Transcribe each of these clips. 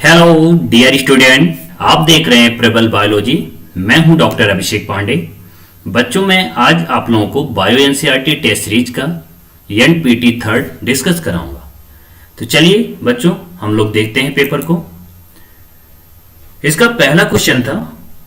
Hello dear student, आप देख रहे हैं प्रबल बायोलॉजी। मैं हूं डॉक्टर अभिषेक पांडे। बच्चों, मैं आज आप लोगों को बायो एनसीईआरटी टेस्ट सीरीज का एनपीटी थर्ड डिस्कस कराऊंगा। तो चलिए बच्चों, हम लोग देखते हैं पेपर को। इसका पहला क्वेश्चन था,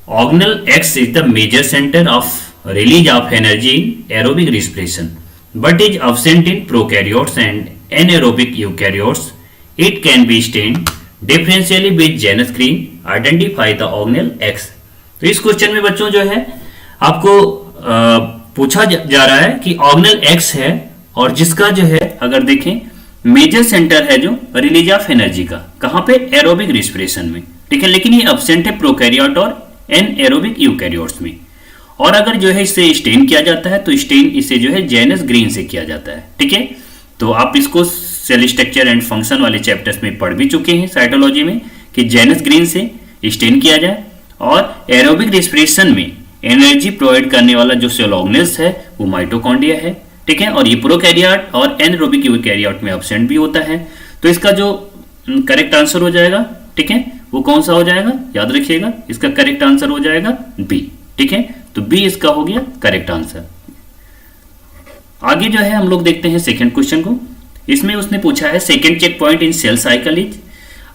organelle X is the major centre of release of energy in aerobic respiration but is absent in prokaryotes and anaerobic eukaryotes. It can be stained differentially with Janus green. Identify the organelle X. तो इस question में बच्चों जो है आपको पूछा जा रहा है कि ऑर्गेनल X है और जिसका जो है अगर देखें मेजर सेंटर है जो रिलीज ऑफ एनर्जी का, कहां पे? एरोबिक रिस्पिरेशन में, ठीक है। लेकिन ये अब्सेंट है प्रोकैरियोट और एनएरोबिक यूकैरियोट्स में। और अगर जो है इसे स्टेन किया जाता है तो स्टेन इसे जो है जेनस ग्रीन से किया जाता है, ठीक है। तो आप इसको सेल स्ट्रक्चर एंड फंक्शन वाले चैप्टर्स में पढ़ भी चुके हैं साइटोलॉजी में कि जेनस ग्रीन से स्टेन किया जाए। और एरोबिक रेस्पिरेशन में एनर्जी प्रोवाइड करने वाला जो सेल ऑर्गेनेल्स है वो माइटोकॉन्ड्रिया है, ठीक है। और ये प्रोकैरियोट और एनारोबिक यूकैरियोट में एब्सेंट भी होता है। तो इसका जो करेक्ट आंसर हो जाएगा, ठीक है, वो कौन सा हो जाएगा? याद रखिएगा, इसका करेक्ट आंसर हो जाएगा बी, ठीक है। तो बी इसका हो गया करेक्ट आंसर। आगे जो है हम लोग देखते हैं सेकंड क्वेश्चन को। इसमें उसने पूछा है second check point in cell cycle is.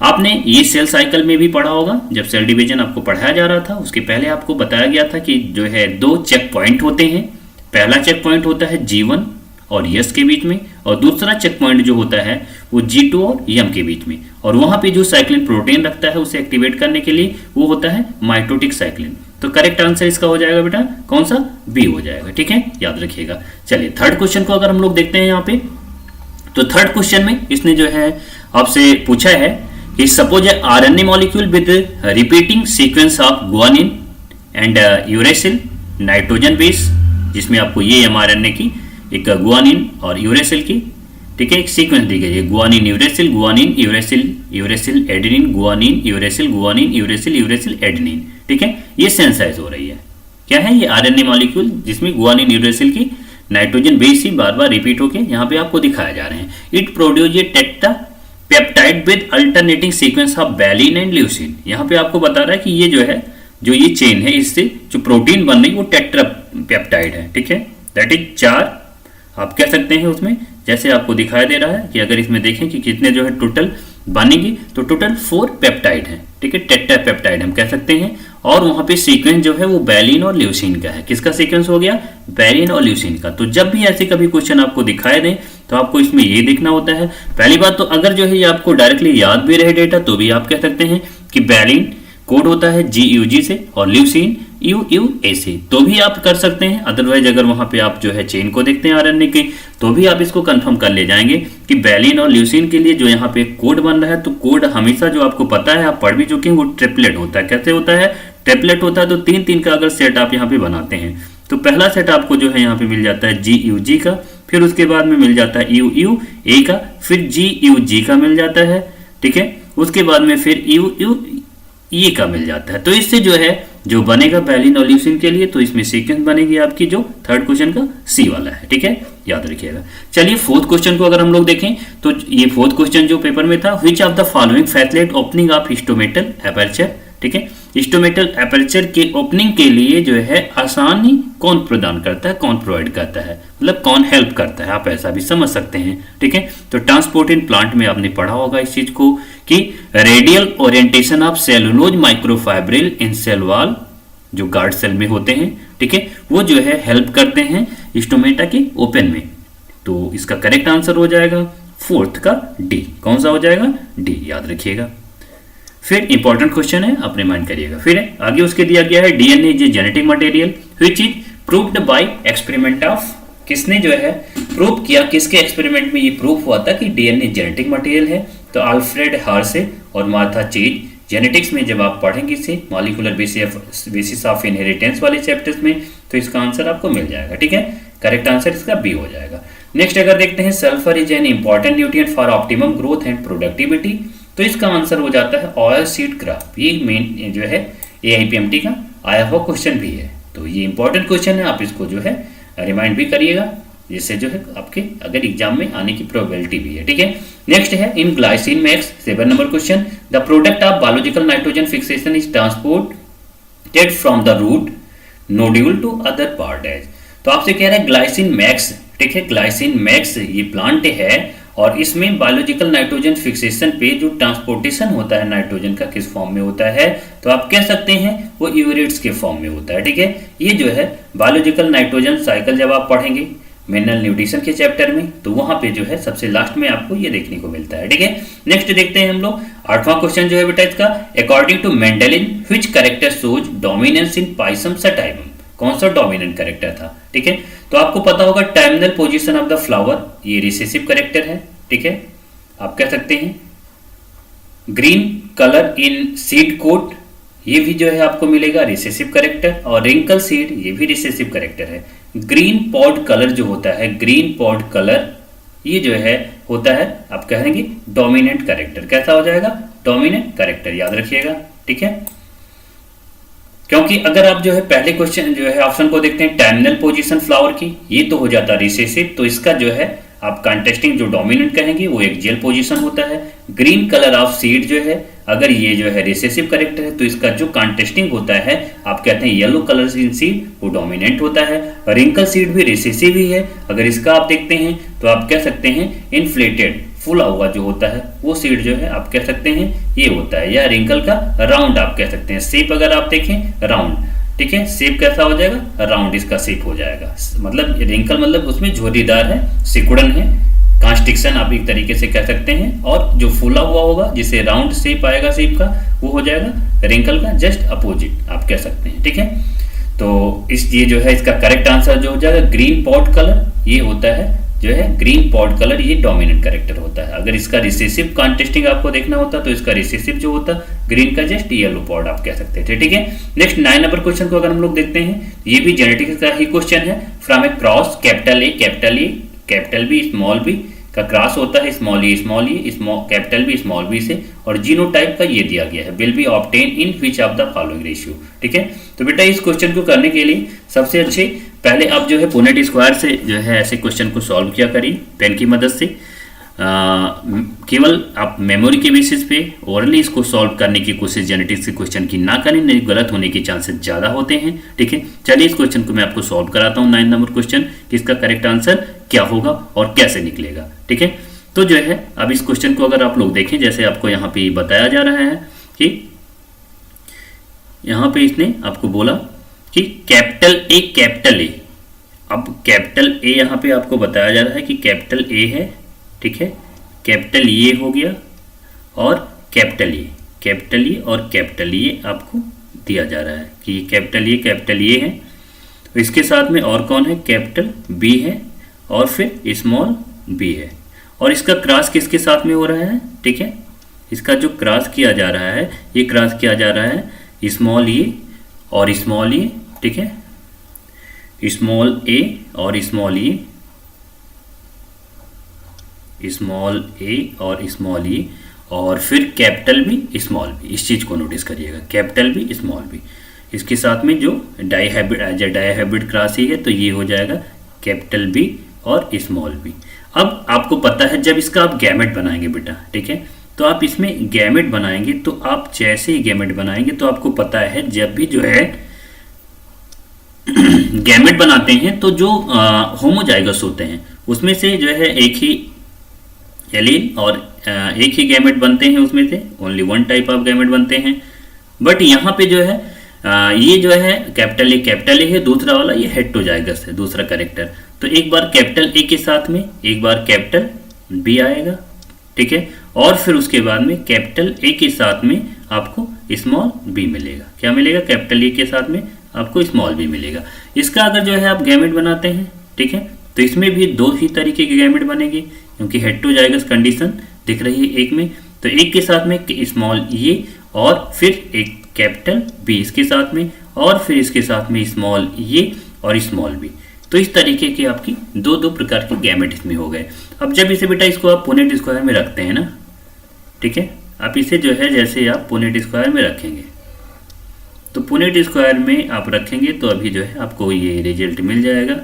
आपने ये सेल साइकिल में भी पढ़ा होगा, जब सेल डिवीजन आपको पढ़ाया जा रहा था उसके पहले आपको बताया गया था कि जो है दो चेक पॉइंट होते हैं। पहला चेक पॉइंट होता है G1 और यस के बीच में, और दूसरा चेक पॉइंट जो होता है वो G2 और यम के बीच में। और वहां पे जो साइक्लिन प्रोटीन रखता है उसे एक्टिवेट करने के लिए वो होता है माइटोटिक साइक्लिन। तो करेक्ट आंसर इसका हो जाएगा बेटा कौन सा? बी हो जाएगा, ठीक है, याद रखिएगा। चलिए थर्ड क्वेश्चन को अगर हम लोग देखते हैं यहाँ पे, तो थर्ड क्वेश्चन में इसने जो है आपसे पूछा है कि suppose A RNA molecule with repeating sequence of guanine and uracil nitrogen base, जिसमें आपको ये एमआरएनए की एक गुआनिन और यूरेसिल की, ठीक है, एक सीक्वेंस दी गई है। Guanine uracil, guanine uracil, uracil adenine, guanine uracil, guanine uracil, uracil adenine, ठीक है। ये सेंसाइज हो रही है। क्या है? ये आरएनए मॉलिक्यूल जिसमें गुआनिन यूरेसिल की नाइट्रोजन बेस ही बार बार रिपीट होके यहाँ पे आपको दिखाया जा रहे हैं। It produce a tetra peptide with alternating sequence of valine and leucine. यहाँ पे आपको बता रहा है कि ये जो है जो ये चेन है इससे जो प्रोटीन बन रही है वो टेट्रा पेप्टाइड है, ठीक है। दैट इज 4 आप कह सकते हैं उसमें, जैसे आपको दिखाई दे रहा है कि अगर इसमें देखें कि कितने जो है टोटल बनेगी, तो टोटल 4 पेप्टाइड है, ठीक है, टेट्रा पेप्टाइड हम कह सकते हैं। और वहां पे सीक्वेंस जो है वो वैलिन और ल्यूसिन का है। किसका सीक्वेंस हो गया? वैलिन और ल्यूसिन का। तो जब भी ऐसे कभी क्वेश्चन आपको दिखाई दे तो आपको इसमें ये देखना होता है। पहली बात तो अगर जो है ये आपको डायरेक्टली याद भी रहे डेटा तो भी आप कह सकते हैं कि वैलिन कोड होता है GUG से और ल्यूसिन UUA से, तो भी आप कर सकते हैं। अदरवाइज अगर वहां पे आप जो है चेन को देखते हैं आरएनए की तो भी आप इसको कंफर्म कर ले जाएंगे कि वैलिन और ल्यूसिन के लिए जो यहाँ पे कोड बन रहा है, तो कोड हमेशा जो आपको पता है, आप पढ़ भी चुके हैं, वो ट्रिपलेट होता है। कैसे होता है? ट्रिपलेट होता है। तो 3-3 का अगर सेट आप यहाँ पे बनाते हैं तो पहला सेट आपको जो है यहाँ पे मिल जाता है GUG का, फिर उसके बाद में मिल जाता है UUA का, फिर GUG का मिल जाता है, ठीक है, उसके बाद में फिर UUE का मिल जाता है। तो इससे जो है जो बनेगा वैलिन और ल्यूसिन के लिए, तो इसमें सीक्वेंस बनेगी आपकी जो थर्ड क्वेश्चन का सी वाला है, ठीक है, याद रखिएगा। चलिए फोर्थ क्वेश्चन को अगर हम लोग देखें तो ये फोर्थ क्वेश्चन जो पेपर में था, which of the following facilitate opening of stomatal aperture, ठीक है। हिस्टोमेटल एपर्चर के ओपनिंग के लिए जो है आसानी कौन प्रदान करता है, कौन प्रोवाइड करता है, मतलब कौन हेल्प करता है, आप ऐसा भी समझ सकते हैं, ठीक है। तो ट्रांसपोर्ट इन प्लांट में आपने पढ़ा होगा इस चीज को कि radial orientation of cellulose microfibril in cell wall, जो गार्ड सेल में होते हैं, ठीक है, वो जो है हेल्प करते हैं स्टोमेटा के ओपन में। तो इसका करेक्ट आंसर हो जाएगा फोर्थ का डी। कौन सा हो जाएगा? डी, याद रखिएगा। फिर इंपॉर्टेंट क्वेश्चन है, अपने माइंड करिएगा। फिर आगे उसके दिया गया है DNA is a genetic material which is proved bye experiment of. किसने जो है प्रूव किया, किसके एक्सपेरिमेंट में ये प्रूफ हुआ था कि डीएनए जेनेटिक मटेरियल है? तो अल्फ्रेड हार्से और मार्था चेज। जेनेटिक्स में जब आप पढ़ेंगे इसे मॉलिक्यूलर बेसिस ऑफ इनहेरिटेंस वाले चैप्टर्स में, तो इसका आंसर आपको मिल जाएगा, ठीक है। करेक्ट आंसर इसका बी हो जाएगा। नेक्स्ट अगर देखते हैं sulphur is an important nutrient for optimum growth and productivity, तो इसका आंसर हो जाता है ऑयल सीड क्राफ्ट। ये मेन जो है AIPMT का आया हुआ क्वेश्चन भी है, तो ये इंपॉर्टेंट क्वेश्चन है, आप इसको जो है रिमाइंड भी करिएगा। जिससे जो है आपके अगर एग्जाम में आने की प्रोबेबिलिटी भी है, ठीक है। नेक्स्ट है in glycine max 7 number question, the product of biological nitrogen fixation is transported from the root nodule to other part as. तो आपसे कह रहा है ग्लाइसिन मैक्स, ठीक है, ग्लाइसिन मैक्स ये प्लांट है और इसमें बायोलॉजिकल नाइट्रोजन फिक्सेशन पे जो ट्रांसपोर्टेशन होता है नाइट्रोजन का किस फॉर्म में होता है, तो आप कह सकते हैं वो यूरेट्स के फॉर्म में होता है, ठीक है। ये जो है बायोलॉजिकल नाइट्रोजन साइकिल जब आप पढ़ेंगे मिनरल न्यूट्रिशन के चैप्टर में, तो वहां पे जो है सबसे लास्ट में आपको ये देखने को मिलता है, ठीक है। नेक्स्ट देखते हैं हम लोग 8वां क्वेश्चन जो है बेटा इसका, according to Mendelian which character shows dominance in Pisum sativum. कौन सा डोमिनेंट कैरेक्टर था, ठीक है। तो आपको पता होगा terminal position of the flower, ये रिसेसिव कैरेक्टर है, ठीक है। आप कह सकते हैं green colour in seed coat, ये भी जो है आपको मिलेगा रिसेसिव कैरेक्टर, और रिंकल सीड ये भी रिसेसिव कैरेक्टर है। ग्रीन पॉड कलर जो होता है, ग्रीन पॉड कलर ये जो है होता है आप कहेंगे डोमिनेंट कैरेक्टर। कैसा हो जाएगा, डोमिनेंट कैरेक्टर, याद रखिएगा, ठीक है। क्योंकि अगर आप जो है पहले क्वेश्चन जो है ऑप्शन को देखते हैं टर्मिनल पोजीशन फ्लावर की, ये तो हो जाता है रिसेसिव, तो इसका जो है आप कॉन्टेस्टिंग जो डोमिनेंट कहेंगे वो एक्सियल पोजीशन होता है। ग्रीन कलर ऑफ सीड जो है अगर ये जो है रिसेसिव कैरेक्टर है तो इसका जो कॉन्टेस्टिंग होता है आप कहते हैं येलो कलर इन सीड, वो डोमिनेंट होता है। रिंकल सीड भी रिसेसिव ही है, अगर इसका आप देखते हैं तो आप कह सकते हैं इन्फ्लेटेड फुला हुआ जो होता है वो सीड जो है आप कह सकते हैं ये होता है, या रिंकल का राउंड आप कह सकते हैं। शेप अगर आप देखें राउंड, ठीक है, शेप कैसा हो जाएगा, राउंड इसका शेप हो जाएगा, मतलब रिंकल मतलब उसमें झुर्रीदार है, सिकुड़न है, कॉन्स्ट्रिक्शन आप एक तरीके से कह सकते हैं, और जो फूला हुआ होगा जिसे राउंड शेप आएगा शेप का वो हो जाएगा रिंकल का जस्ट अपोजिट आप कह सकते हैं, ठीक है। तो इस ये जो है इसका करेक्ट आंसर जो हो जाएगा ग्रीन पॉड कलर, ये होता है जो है ग्रीन पॉड कलर, ये डोमिनेंट कैरेक्टर होता है। अगर इसका रिसेसिव कॉन्टेस्टिंग आपको देखना होता तो इसका रिसेसिव जो होता ग्रीन का जस्ट येलो पॉड आप कह सकते थे, ठीक है। नेक्स्ट 9 नंबर क्वेश्चन को अगर हम लोग देखते हैं, ये भी जेनेटिक्स का ही क्वेश्चन है। From a cross capital A capital B small b का क्रॉस होता है small a capital B small b से, और जीनोटाइप का ये दिया गया है will be obtain in which of the following ratio, ठीक है। तो बेटा इस क्वेश्चन को करने के लिए सबसे अच्छे पहले आप जो है पुनेट स्क्वायर से जो है ऐसे क्वेश्चन को सॉल्व किया करिए पेन की मदद से। केवल आप मेमोरी के बेसिस पे ओरली इसको सॉल्व करने की कोशिश जेनेटिक्स के क्वेश्चन की ना करें, नहीं गलत होने के चांसेस ज़्यादा होते हैं, ठीक है। चलिए इस क्वेश्चन को मैं आपको सॉल्व कराता हूँ 9 नंबर क्वेश्चन कि इसका करेक्ट आंसर क्या होगा और कैसे निकलेगा, ठीक है। तो जो है अब इस क्वेश्चन को अगर आप लोग देखें, जैसे आपको यहाँ पे बताया जा रहा है कि यहाँ पे इसने आपको बोला कि कैपिटल ए, अब कैपिटल ए यहाँ पे आपको बताया जा रहा है कि कैपिटल ए है, ठीक है, कैपिटल ये हो गया और कैपिटल ये और कैपिटल ये आपको दिया जा रहा है कि कैपिटल ये है। तो इसके साथ में और कौन है, कैपिटल बी है और फिर स्मॉल बी है, और इसका क्रॉस किसके साथ में हो रहा है, ठीक है। इसका जो क्रॉस किया जा रहा है ये क्रॉस किया जा रहा है स्मॉल ए और स्मॉल ए, ठीक है, स्मॉल ए और स्मॉल ए और स्मॉल ए, और फिर कैपिटल बी स्मॉल बी। इस चीज़ को नोटिस करिएगा, कैपिटल बी स्मॉल बी, इसके साथ में जो डायहाइब्रिड क्रॉस ही है तो ये हो जाएगा कैपिटल बी और स्मॉल बी। अब आपको पता है जब इसका आप गैमेट बनाएंगे बेटा, ठीक है, तो आप इसमें गैमेट बनाएंगे तो आप जैसे ही गैमेट बनाएंगे तो आपको पता है जब भी जो है गैमेट बनाते हैं तो जो होमोजाइगस होते हैं उसमें से जो है एक ही एलील और एक ही गैमेट बनते हैं, उसमें से only one type of gamete बनते हैं। बट यहाँ पे जो है ये जो है कैपिटल ए है, दूसरा वाला ये हेटेरोजाइगस है, दूसरा कैरेक्टर। तो एक बार कैपिटल ए के साथ में एक बार कैपिटल बी आएगा, ठीक है, और फिर उसके बाद में कैपिटल ए के साथ में आपको स्मॉल बी मिलेगा। क्या मिलेगा, कैपिटल ए के साथ में आपको स्मॉल बी मिलेगा। इसका अगर जो है आप गैमेट बनाते हैं, ठीक है, तो इसमें भी दो ही तरीके के गैमेट बनेंगे क्योंकि हेटेरोजाइगस कंडीशन दिख रही है एक में, तो एक के साथ में स्मॉल ये और फिर एक कैपिटल बी इसके साथ में, और फिर इसके साथ में स्मॉल ये और स्मॉल बी। तो इस तरीके के आपकी दो प्रकार के गैमेट इसमें हो गए। अब जब इसे बेटा इसको आप पुनेट स्क्वायर में रखते हैं ना, ठीक है, आप इसे जो है जैसे आप पुनेट स्क्वायर में रखेंगे तो पुनेट स्क्वायर में आप रखेंगे तो अभी जो है आपको ये रिजल्ट मिल जाएगा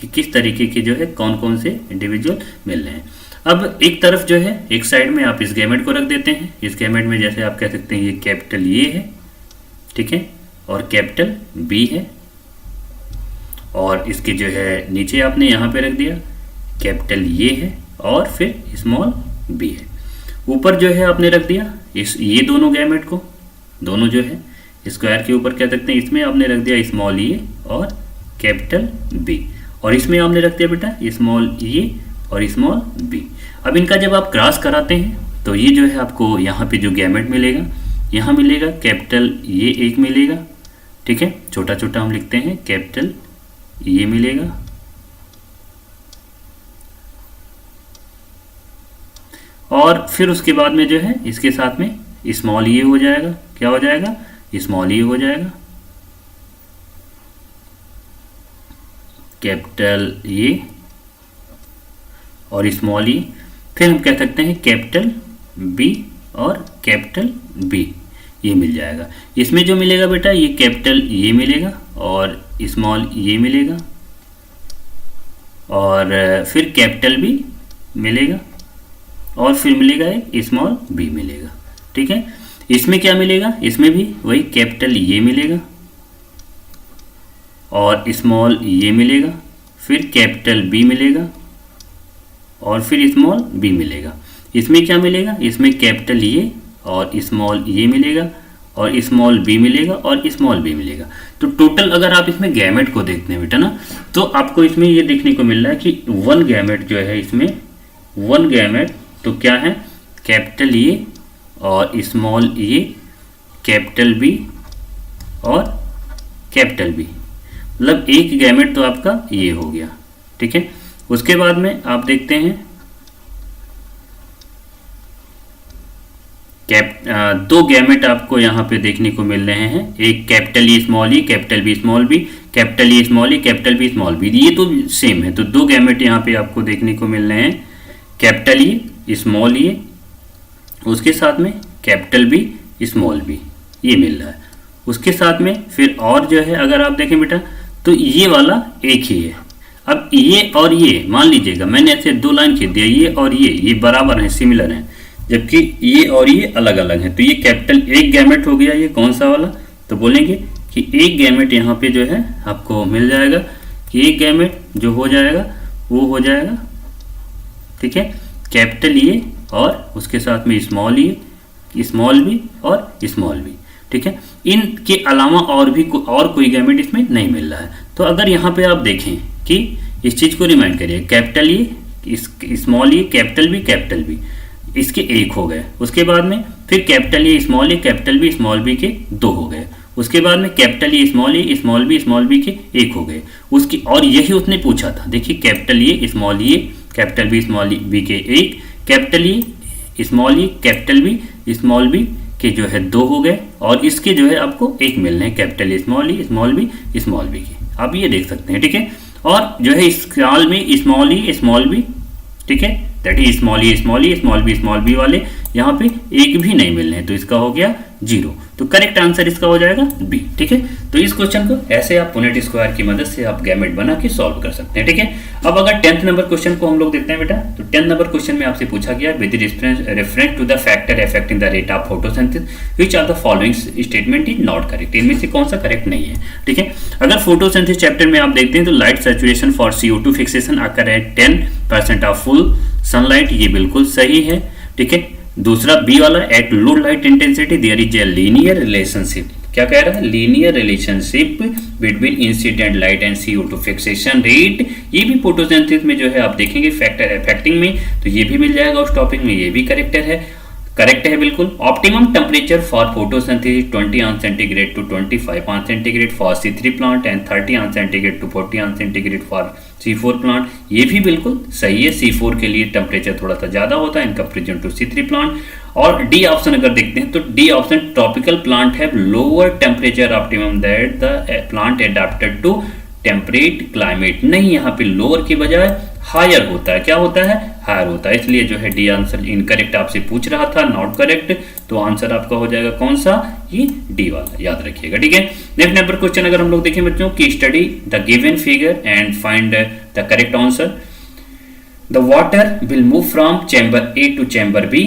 कि किस तरीके के जो है कौन कौन से इंडिविजुअल मिल रहे हैं। अब एक तरफ जो है एक साइड में आप इस गैमेट को रख देते हैं। इस गैमेट में जैसे आप कह सकते हैं ये कैपिटल ए है, ठीक है, और कैपिटल बी है, और इसके जो है नीचे आपने यहाँ पे रख दिया कैपिटल ए है और फिर स्मॉल बी है। ऊपर जो है आपने रख दिया इस ये दोनों गैमेट को, दोनों जो है स्क्वायर के ऊपर कह सकते हैं, इसमें आपने रख दिया स्मॉल ए और कैपिटल बी, और इसमें आपने रख दिया बेटा स्मॉल ए और स्मॉल बी। अब इनका जब आप क्रॉस कराते हैं तो ये जो है आपको यहाँ पे जो गैमेट मिलेगा, यहाँ मिलेगा कैपिटल ये एक मिलेगा, ठीक है, छोटा छोटा हम लिखते हैं कैपिटल ये मिलेगा, और फिर उसके बाद में जो है इसके साथ में स्मॉल ये हो जाएगा, क्या हो जाएगा, स्मॉल ये हो जाएगा, कैपिटल ये और स्मॉल ई, फिर हम कह सकते हैं कैपिटल बी और कैपिटल बी, ये मिल जाएगा। इसमें जो मिलेगा बेटा ये कैपिटल ये मिलेगा और स्मॉल ये मिलेगा, और फिर कैपिटल बी मिलेगा, और फिर मिलेगा एक स्मॉल बी मिलेगा, ठीक है। इसमें क्या मिलेगा, इसमें भी वही कैपिटल ये मिलेगा और स्मॉल ये मिलेगा, फिर कैपिटल बी मिलेगा और फिर स्मॉल बी मिलेगा। इसमें क्या मिलेगा, इसमें कैपिटल ये और स्मॉल ये मिलेगा और स्मॉल बी मिलेगा और स्मॉल बी मिलेगा। तो टोटल अगर आप इसमें गैमेट को देखते हैं बेटा ना, तो आपको इसमें ये देखने को मिल रहा है कि वन गैमेट जो है, इसमें वन गैमेट तो क्या है, कैपिटल ये और स्मॉल ये, कैपिटल बी और कैपिटल बी, मतलब एक गैमेट तो आपका ये हो गया, ठीक है। उसके बाद में आप देखते हैं दो गैमेट आपको यहाँ पे देखने को मिल रहे हैं, एक capital E small e, capital B small b, capital E small e, capital B small b, ये तो सेम है। तो दो गैमेट यहाँ पे आपको देखने को मिल रहे हैं, कैपिटल ई स्मॉल ई, उसके साथ में कैपिटल बी स्मॉल बी, ये मिल रहा है। उसके साथ में फिर और जो है अगर आप देखें बेटा तो ये वाला एक ही है। अब ये और ये मान लीजिएगा मैंने ऐसे दो लाइन खींच दिया, ये और ये बराबर हैं, सिमिलर हैं, जबकि ये और ये अलग अलग हैं। तो ये कैपिटल एक गैमेट हो गया, ये कौन सा वाला, तो बोलेंगे कि एक गैमेट यहाँ पे जो है आपको मिल जाएगा कि एक गैमेट जो हो जाएगा वो हो जाएगा, ठीक है, कैपिटल ये और उसके साथ में स्मॉल ये, स्मॉल बी और स्मॉल बी, ठीक है। इनके अलावा और भी और कोई गैमेट इसमें नहीं मिल रहा है। तो अगर यहाँ पे आप देखें कि इस चीज़ को रिमाइंड करिए, कैपिटल ये, स्मॉल ये, कैपिटल बी, इसके एक हो गए। उसके बाद में फिर कैपिटल ये small a, capital B small B के दो हो गए। उसके बाद में कैपिटल ये स्मॉल बी के एक हो गए। उसकी और यही उसने पूछा था, देखिए कैपिटल ये स्मॉल ये, कैपिटल बी स्मॉल बी के एक, कैपिटल ये स्मॉल ये, कैपिटल बी स्मॉल बी के जो है दो हो गए, और इसके जो है आपको एक मिल रहे हैं, कैपिटल स्मॉल बी के, आप ये देख सकते हैं, ठीक है। और जो है इस साल में स्मॉल बी, ठीक है, दैट इज स्मॉल बी वाले यहाँ पे एक भी नहीं मिल रहे हैं, तो इसका हो गया 0। तो करेक्ट आंसर इसका हो जाएगा बी, ठीक है। तो इस क्वेश्चन को ऐसे आप पुनेट स्क्वायर की मदद से आप गैमेट बना के सॉल्व कर सकते हैं, ठीक है। अब अगर 10th नंबर क्वेश्चन को हम लोग देखते हैं बेटा, तो 10th नंबर क्वेश्चन में आपसे पूछा गया with reference to the factor affecting the rate of photosynthesis which are the following statement is not correct, इनमें से कौन सा करेक्ट नहीं है, ठीक है। अगर फोटोसिंथेसिस चैप्टर में आप देखते हैं तो light saturation for CO2 fixation occur at 10% of full sunlight, ये बिल्कुल सही है, ठीक है। दूसरा बी वाला, at low light intensity there is a linear relationship, क्या कह रहा है, linear relationship between incident light and CO2 fixation rate, ये भी फोटोसिंथेसिस में जो है आप देखेंगे फैक्टर अफेक्टिंग में, तो ये भी मिल जाएगा उस टॉपिक में, ये भी करेक्ट है बिल्कुल। Optimum temperature for photosynthesis 20 on centigrade to 25 on centigrade for C3 plant and 30 on centigrade to 40 on centigrade for C4 plant, ये भी बिल्कुल सही है। C4 के लिए टेम्परेचर थोड़ा सा ज्यादा होता है in comparison to C3 plant. और डी ऑप्शन अगर देखते हैं तो D option, tropical plant have lower temperature optimum that the plant adapted to temperate climate, नहीं यहाँ पे लोअर के बजाय हायर होता है, क्या होता है, हायर होता है, इसलिए जो है डी आंसर इनकरेक्ट आपसे पूछ रहा था, नॉट करेक्ट, तो आंसर आपका हो जाएगा कौन सा, ये डी वाला, याद रखिएगा, ठीक है। नेक्स्ट नंबर क्वेश्चन अगर हम लोग देखें बच्चों की, study the given figure and find the correct answer. The water will move from chamber A to chamber B.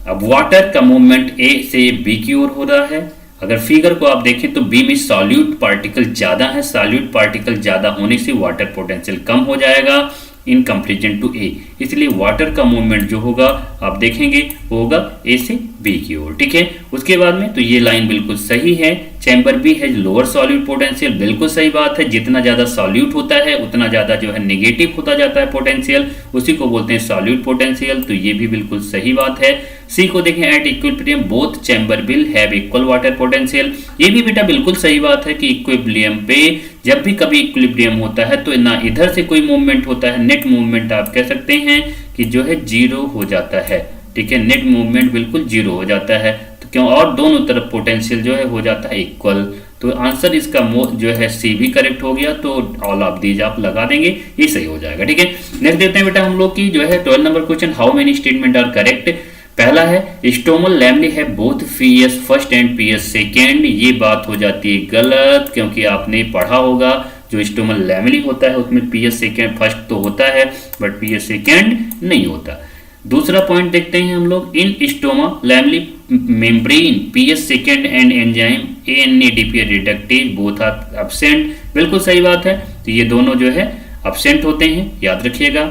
अब वाटर का मूवमेंट ए से बी की ओर हो रहा है। अगर फिगर को आप देखें तो बी में सॉल्यूट पार्टिकल ज्यादा है, सॉल्यूट पार्टिकल ज्यादा होने से वाटर पोटेंशियल कम हो जाएगा इन कंपेरिजन टू ए, इसलिए वाटर का मूवमेंट जो होगा आप देखेंगे वो होगा ए से बी की ओर, ठीक है। उसके बाद में तो ये लाइन बिल्कुल सही है, चैम्बर बी है लोअर सॉल्यूट पोटेंशियल, बिल्कुल सही बात है, जितना ज्यादा सॉल्यूट होता है उतना ज्यादा जो है नेगेटिव होता जाता है पोटेंशियल, उसी को बोलते हैं सॉल्यूट पोटेंशियल, तो ये भी बिल्कुल सही बात है। सी को देखें, at equilibrium both chamber will have equal water potential, ये भी बेटा बिल्कुल सही बात है कि इक्विलिब्रियम पे जब भी कभी इक्विलिब्रियम होता है तो ना इधर से कोई मूवमेंट होता है, नेट मूवमेंट आप कह सकते हैं कि जो है जीरो हो जाता है, ठीक है, नेट मूवमेंट बिल्कुल जीरो हो जाता है, तो क्यों, और दोनों तरफ पोटेंशियल जो है हो जाता है इक्वल, तो आंसर इसका जो है सी भी करेक्ट हो गया, तो ऑल ऑफ दीज आप लगा देंगे, ये सही हो जाएगा, ठीक है। नेक्स्ट देखते हैं बेटा हम लोग की जो है 12 number question, how many statement are correct. पहला है स्टोमल लैमली है both PS first and PS second, ये बात हो जाती है गलत, क्योंकि आपने पढ़ा होगा जो स्टोमल लैमली होता है उसमें पीएस सेकेंड फर्स्ट तो होता है बट पीएस सेकेंड नहीं होता। दूसरा पॉइंट देखते हैं हम लोग, in stroma lamellae membrane PS second and enzyme ANADP reductase both are absent, बिल्कुल सही बात है, तो ये दोनों जो है एब्सेंट होते हैं, याद रखिएगा।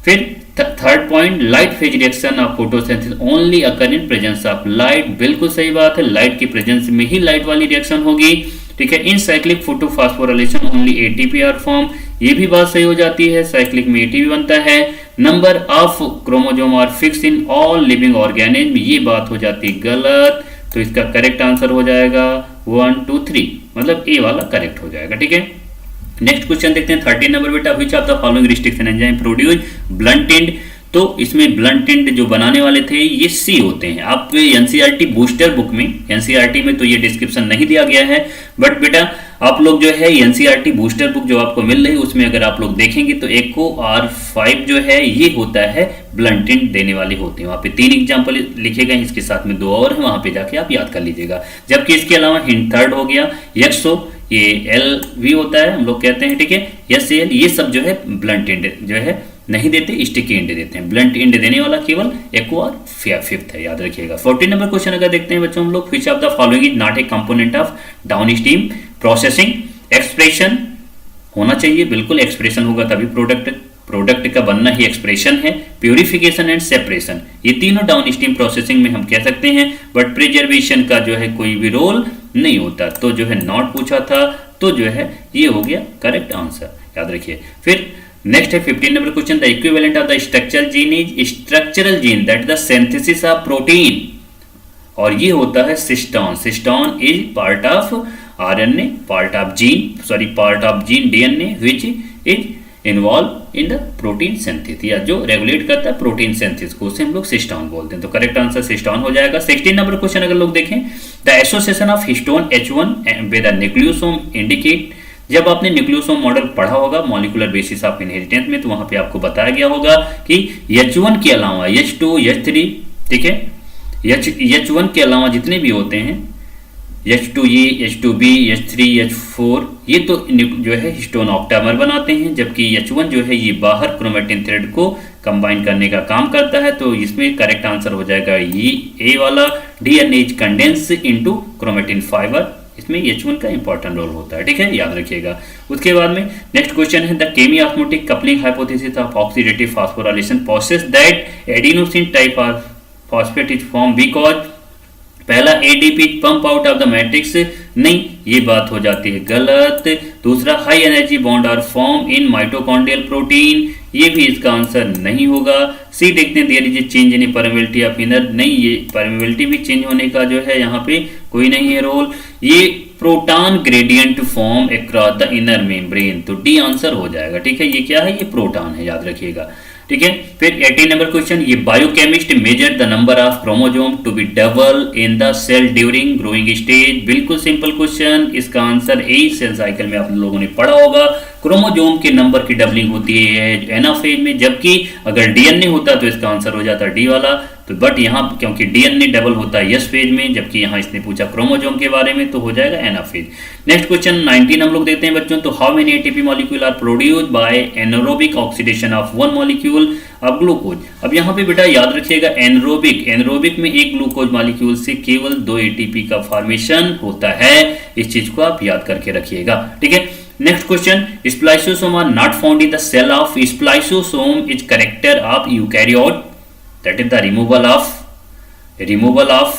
फिर third point, light phase reaction of photosynthesis only occur in presence of light, बिल्कुल सही बात है, लाइट की प्रेजेंस में ही लाइट वाली रिएक्शन होगी, ठीक है। In cyclic photophosphorylation only ATP are form, ये भी बात सही हो जाती है, साइक्लिक में एटीपी बनता है। Number of chromosome are fix in all living organism, ये बात हो जाती है गलत, तो इसका करेक्ट आंसर हो जाएगा 1 2 3, मतलब ए वाला करेक्ट हो जाएगा, ठीक है। नेक्स्ट क्वेश्चन देखते हैं 13 नंबर बेटा, which of the following restriction enzyme produce blunt and, तो इसमें ब्लंट एंड जो बनाने वाले थे ये सी होते हैं। आप एनसीईआरटी बूस्टर बुक में, एनसीईआरटी में तो ये डिस्क्रिप्शन नहीं दिया गया है, बट बेटा आप लोग जो है एनसीईआरटी बूस्टर बुक जो आपको मिल रही है उसमें अगर आप लोग देखेंगे तो एको R5 जो है ये होता है ब्लंट एंड देने वाले होते हैं, वहां पे 3 एग्जाम्पल लिखे गए, इसके साथ में 2 और है, वहां पे जाके आप याद कर लीजिएगा। जबकि इसके अलावा हिंट थर्ड हो गया, यक्सो ये एल भी होता है हम लोग कहते हैं, ठीक है, यस एल, ये सब जो है ब्लंट एंड जो है नहीं देते, स्टिकी एंड देते हैं, ब्लंट एंड देने वाला केवल एको और फिफ्थ है, याद रखिएगा। 14 नंबर क्वेश्चन अगर देखते हैं बच्चों हम लोग, which of the following is not a component of downstream processing. Expression होना चाहिए, बिल्कुल एक्सप्रेशन होगा तभी प्रोडक्ट का बनना ही एक्सप्रेशन है। प्यूरिफिकेशन एंड सेपरेशन, ये तीनों डाउनस्ट्रीम प्रोसेसिंग में हम कह सकते हैं, बट प्रिजर्वेशन का जो है कोई भी रोल नहीं होता, तो जो है नॉट पूछा था, तो जो है ये हो गया करेक्ट आंसर, याद रखिए। फिर नेक्स्ट है 15 number question, the equivalent of the structural gene is structural gene that the synthesis of protein, और ये होता है cistron. Cistron is part of RNA, part of gene DNA which is involve in the protein synthesis, या जो regulate करता है protein synthesis को, उसे हम लोग सिस्टोन बोलते हैं, तो करेक्ट आंसर सिस्टोन हो जाएगा। 16 नंबर क्वेश्चन अगर लोग देखें, the association of histone H1 with the nucleosome indicate, जब आपने न्यूक्लियोसोम मॉडल पढ़ा होगा मॉलिक्यूलर बेसिस ऑफ इनहेरिटेंस में, तो वहां पे आपको बताया गया होगा कि H1 के अलावा H2 H3, ठीक है, H1 के अलावा जितने भी होते हैं H2E H2B H3 H4, ये तो जो है हिस्टोन ऑक्टामर बनाते हैं, जबकि H1 जो है ये बाहर क्रोमेटिन थ्रेड को कंबाइन करने का काम करता है, तो इसमें करेक्ट आंसर हो जाएगा ये ए वाला, DNA is condense into chromatin fibre, इसमें H1 का इंपॉर्टेंट रोल होता है, ठीक है, याद रखिएगा। उसके बाद में नेक्स्ट क्वेश्चन है, the chemiosmotic coupling hypothesis of oxidative phosphorylation process that adenosine type of phosphate is form because, पहला ADP pump out of the matrix, नहीं, ये बात हो जाती है गलत। दूसरा high energy bond are form in mitochondrial protein, ये भी इसका आंसर नहीं होगा। सी देखते हैं, there is a change in permeability of inner, नहीं, ये परमेबिलिटी भी चेंज होने का जो है यहाँ पे कोई नहीं है रोल। ये proton gradient form across the inner membrane, तो डी आंसर हो जाएगा, ठीक है, ये क्या है, ये प्रोटॉन है, याद रखिएगा, ठीक है। फिर 18 नंबर क्वेश्चन, ये biochemist measure the number of chromosome to be double in the cell during growing stage, बिल्कुल सिंपल क्वेश्चन, इसका आंसर ए सेल साइकिल में आप लोगों ने पढ़ा होगा, क्रोमोजोम के नंबर की डबलिंग होती है एनाफेज में, जबकि अगर डीएनए होता तो इसका आंसर हो जाता डी वाला। तो बट यहाँ क्योंकि डीएनए डबल होता है यस फेज में, जबकि यहाँ इसने पूछा क्रोमोजोम के बारे में, तो हो जाएगा एनाफेज। नेक्स्ट क्वेश्चन 19 हम लोग देते हैं बच्चों। तो how many ATP molecule are produced by anaerobic oxidation of one molecule of glucose. अब यहाँ पे बेटा याद रखिएगा एनारोबिक में एक ग्लूकोज मॉलिक्यूल से केवल 2 एटीपी का फॉर्मेशन होता है। इस चीज को आप याद करके रखिएगा, ठीक है। Next question, spliceosome are not found in the cell of spliceosome is character of eukaryote, that is the removal of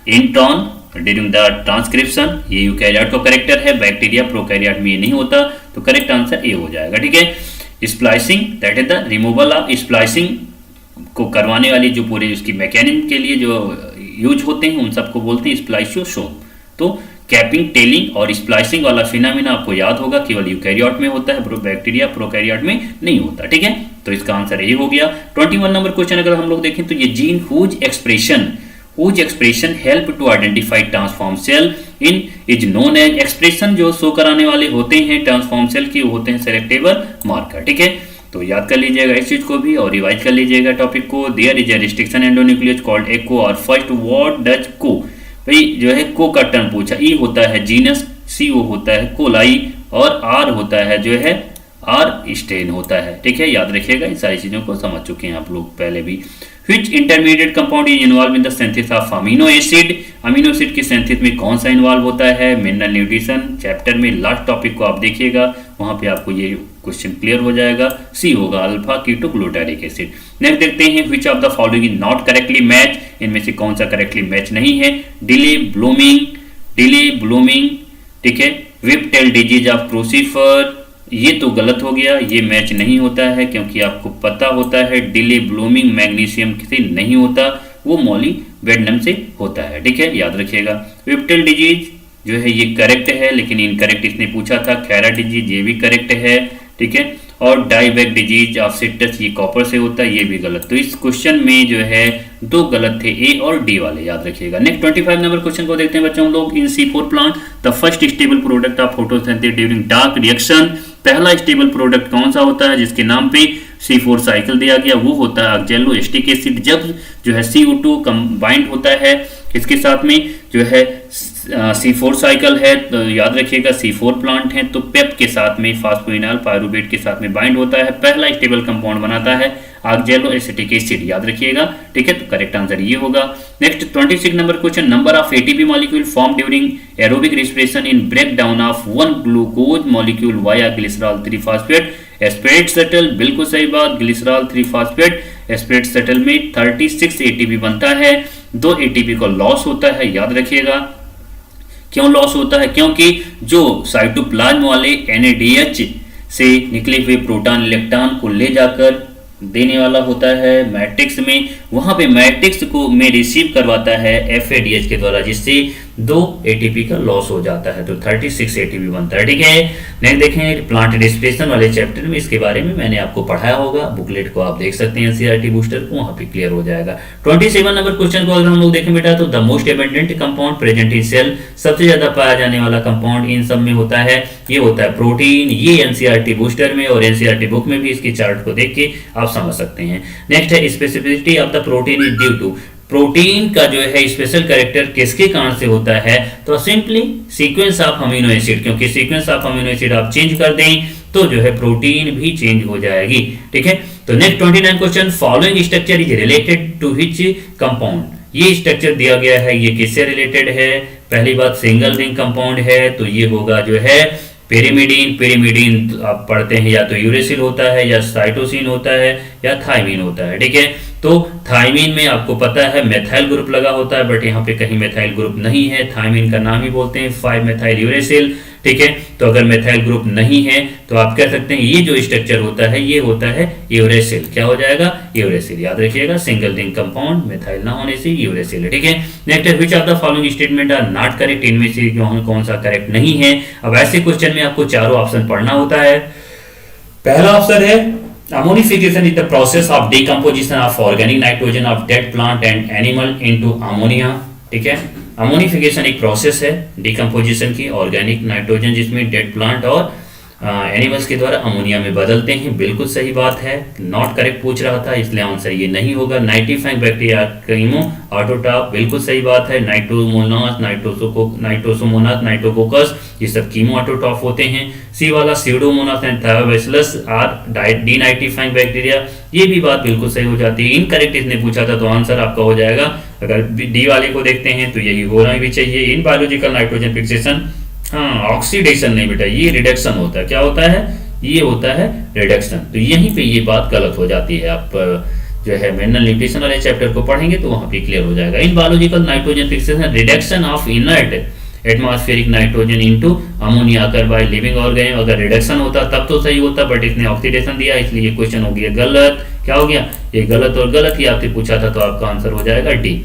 intron during the transcription। ये यूकैरियोट का करेक्टर है, बैक्टीरिया प्रोकैरियोट में ये नहीं होता, तो करेक्ट आंसर ए हो जाएगा, ठीक है। Splicing that is the removal of, splicing को करवाने वाली जो पूरे उसकी मैकेनिज्म के लिए जो यूज होते हैं उन सबको बोलते हैं स्प्लाइसोसोम। तो कैपिंग, टेलिंग और स्प्लाइसिंग वाला फिनोमेना आपको याद होगा, केवल यूकैरियोट में होता है, बैक्टीरिया प्रोकैरियोट में नहीं होता, ठीक है। तो इसका आंसर ये हो गया। 21 नंबर क्वेश्चन अगर हम लोग देखें तो ये gene whose expression help to identify transform cell in is known as, expression जो शो कराने वाले होते हैं ट्रांसफॉर्म सेल की होते हैं सेलेक्टेबल मार्कर, ठीक है। तो याद कर लीजिएगा इस चीज को भी और रिवाइज कर लीजिएगा टॉपिक को। There is a restriction endonuclease called Eco R first what does को, भाई जो है को का टर्म पूछा। ई होता है जीनस, सी वो होता है कोलाई और आर होता है जो है आर स्टेन होता है, ठीक है। याद रखिएगा, इन सारी चीजों को समझ चुके हैं आप लोग पहले भी। Which intermediate compound is involved in the synthesis of amino acid? Amino acid की सिंथेसिस में कौन सा इन्वॉल्व होता है? मिनरल न्यूट्रिशन चैप्टर में लास्ट टॉपिक को आप देखिएगा, वहां पे आपको ये क्वेश्चन क्लियर हो जाएगा। सी होगा अल्फा कीटोग्लूटारिक एसिड। नेक्स्ट देखते हैं which of the following is not correctly match? इनमें से कौन सा करेक्टली मैच नहीं है? डिले ब्लूमिंग, ठीक है। Whip tail disease of crucifer, ये तो गलत हो गया, ये मैच नहीं होता है क्योंकि आपको पता होता है डिले ब्लूमिंग मैग्नीशियम से नहीं होता, वो मॉलीबेडनम से होता है, ठीक है। याद रखिएगा। विप्टेल डिजीज जो है ये करेक्ट है, लेकिन इनकरेक्ट इसने पूछा था। खैरा डिजीज ये भी करेक्ट है, ठीक है। और डाइबैक डिजीज ऑफ सिट्रस ये कॉपर से होता है, ये भी गलत। तो इस क्वेश्चन में जो है 2 गलत थे, ए और डी वाले, याद रखिएगा। नेक्स्ट 25 नंबर क्वेश्चन को देखते हैं बच्चों हम लोग। इन C4 plant the first stable product of photosynthesis during dark reaction, पहला स्टेबल प्रोडक्ट कौन सा होता है जिसके नाम पे C4 साइकिल दिया गया? वो होता है ऑक्जेलोएस्टिक एसिड। जब जो है CO2 कंबाइंड होता है इसके साथ में जो है C4 साइकिल है, तो याद रखिएगा C4 प्लांट है तो पेप के साथ में फास्फोइनॉल पायरुवेट के साथ में बाइंड होता है, पहला स्टेबल कंपाउंड बनाता है ऑक्जेलोएसिटिक एसिड, याद रखिएगा, ठीक है। तो करेक्ट आंसर ये होगा। Next 26 number question, number of ATP molecule form during aerobic respiration in break down of one glucose molecule via glycerol 3 phosphate aspirate shuttle, बिल्कुल सही बात। ग्लिसरॉल 3 फास्फेट एस्पिरेट शटल में 36 एटीपी बनता है, 2 एटीपी को loss होता है, याद रखिएगा। क्यों लॉस होता है? क्योंकि जो साइटोप्लाज्म वाले NADH से निकले हुए प्रोटॉन इलेक्ट्रॉन को ले जाकर देने वाला होता है मैट्रिक्स में, वहां पे मैट्रिक्स को में रिसीव करवाता है FADH के द्वारा, जिससे 2 ATP का लॉस हो जाता है, तो 36 ATP बनता है, ठीक है। नेक्स्ट देखें प्लांट रेस्पिरेशन वाले चैप्टर में इसके बारे में मैंने आपको पढ़ाया होगा, बुकलेट को आप देख सकते हैं NCERT बूस्टर को, वहां पे क्लियर हो जाएगा। 27 नंबर क्वेश्चन को अगर हम लोग देखें बेटा तो the most abundant compound present in cell, सबसे ज्यादा पाया जाने वाला कंपाउंड इन सब में होता है, ये होता है प्रोटीन। ये NCERT बूस्टर में और NCERT बुक में भी इसके चार्ट को देख के आप समझ सकते हैं। नेक्स्ट है specificity of the protein is due to, protein का जो है स्पेशल कैरेक्टर किसके कारण से होता है? तो simply sequence of amino acid, क्योंकि सीक्वेंस ऑफ अमीनो एसिड आप चेंज कर दें तो जो है प्रोटीन भी चेंज हो जाएगी, ठीक है। तो next 29 question, following structure is related to which compound, ये स्ट्रक्चर दिया गया है, ये किससे रिलेटेड है? पहली बात सिंगल रिंग कंपाउंड है, तो ये होगा जो है पिरिमिडीन आप पढ़ते हैं, या तो यूरेसिल होता है या साइटोसिन होता है या थाइमिन होता है, ठीक है। तो थाइमिन में आपको पता है मेथाइल ग्रुप लगा होता है, बट यहाँ पे कहीं मेथाइल ग्रुप नहीं है, थाइमिन का नाम ही बोलते हैं 5 मेथाइल यूरेसिल, ठीक है। तो अगर मेथाइल ग्रुप नहीं है तो आप कह सकते हैं ये जो स्ट्रक्चर होता है ये होता है यूरेसिल, क्या हो जाएगा? यूरेसिल, याद रखिएगा, सिंगल रिंग कंपाउंड मेथाइल ना होने से यूरेसिल, ठीक है। नेक्स्ट है which of the following statement are not correct, इनमें से कौन सा करेक्ट नहीं है? अब ऐसे क्वेश्चन में आपको चारों ऑप्शन पढ़ना होता है। पहला ऑप्शन है ammonification is the process of decomposition of organic nitrogen of dead plant and animal into ammonia, ठीक है। अमोनिफिकेशन एक प्रोसेस है डिकम्पोजिशन की ऑर्गेनिक नाइट्रोजन जिसमें डेड प्लांट और एनिमल्स के द्वारा अमोनिया में बदलते हैं। बिल्कुल सही बात है, नॉट करेक्ट पूछ रहा था इसलिए आंसर ये नहीं होगा। नाइट्रीफाइंग बैक्टीरिया कीमो ऑटोट्रॉफ, बिल्कुल सही बात है। नाइट्रोमोनास, नाइट्रोसोमोनास, नाइट्रोकोकस, ये सब कीमो ऑटोट्रॉफ होते हैं। सी वाला Pseudomonas and Thiobacillus are denitrifying bacteria, ये भी बात बिल्कुल सही हो जाती है। इनकरेक्ट इसने पूछा था तो आंसर आपका हो जाएगा, अगर डी वाले को देखते हैं तो यही होना भी चाहिए। इन बायोलॉजिकल नाइट्रोजन फिक्सेशन, हाँ ऑक्सीडेशन नहीं बेटा, ये रिडक्शन होता है। क्या होता है? ये होता है रिडक्शन। तो यहीं पे ये बात गलत हो जाती है। आप जो है मिनरल न्यूट्रिशन वाले चैप्टर को पढ़ेंगे तो वहां पे क्लियर हो जाएगा। In biological nitrogen fixation, reduction of inert atmospheric nitrogen into ammonia occur by living organism. अगर रिडक्शन होता तब तो सही होता, बट इसने ऑक्सीडेशन दिया इसलिए ये क्वेश्चन हो गया गलत। क्या हो गया? ये गलत और गलत ही आपसे पूछा था तो आपका आंसर हो जाएगा डी।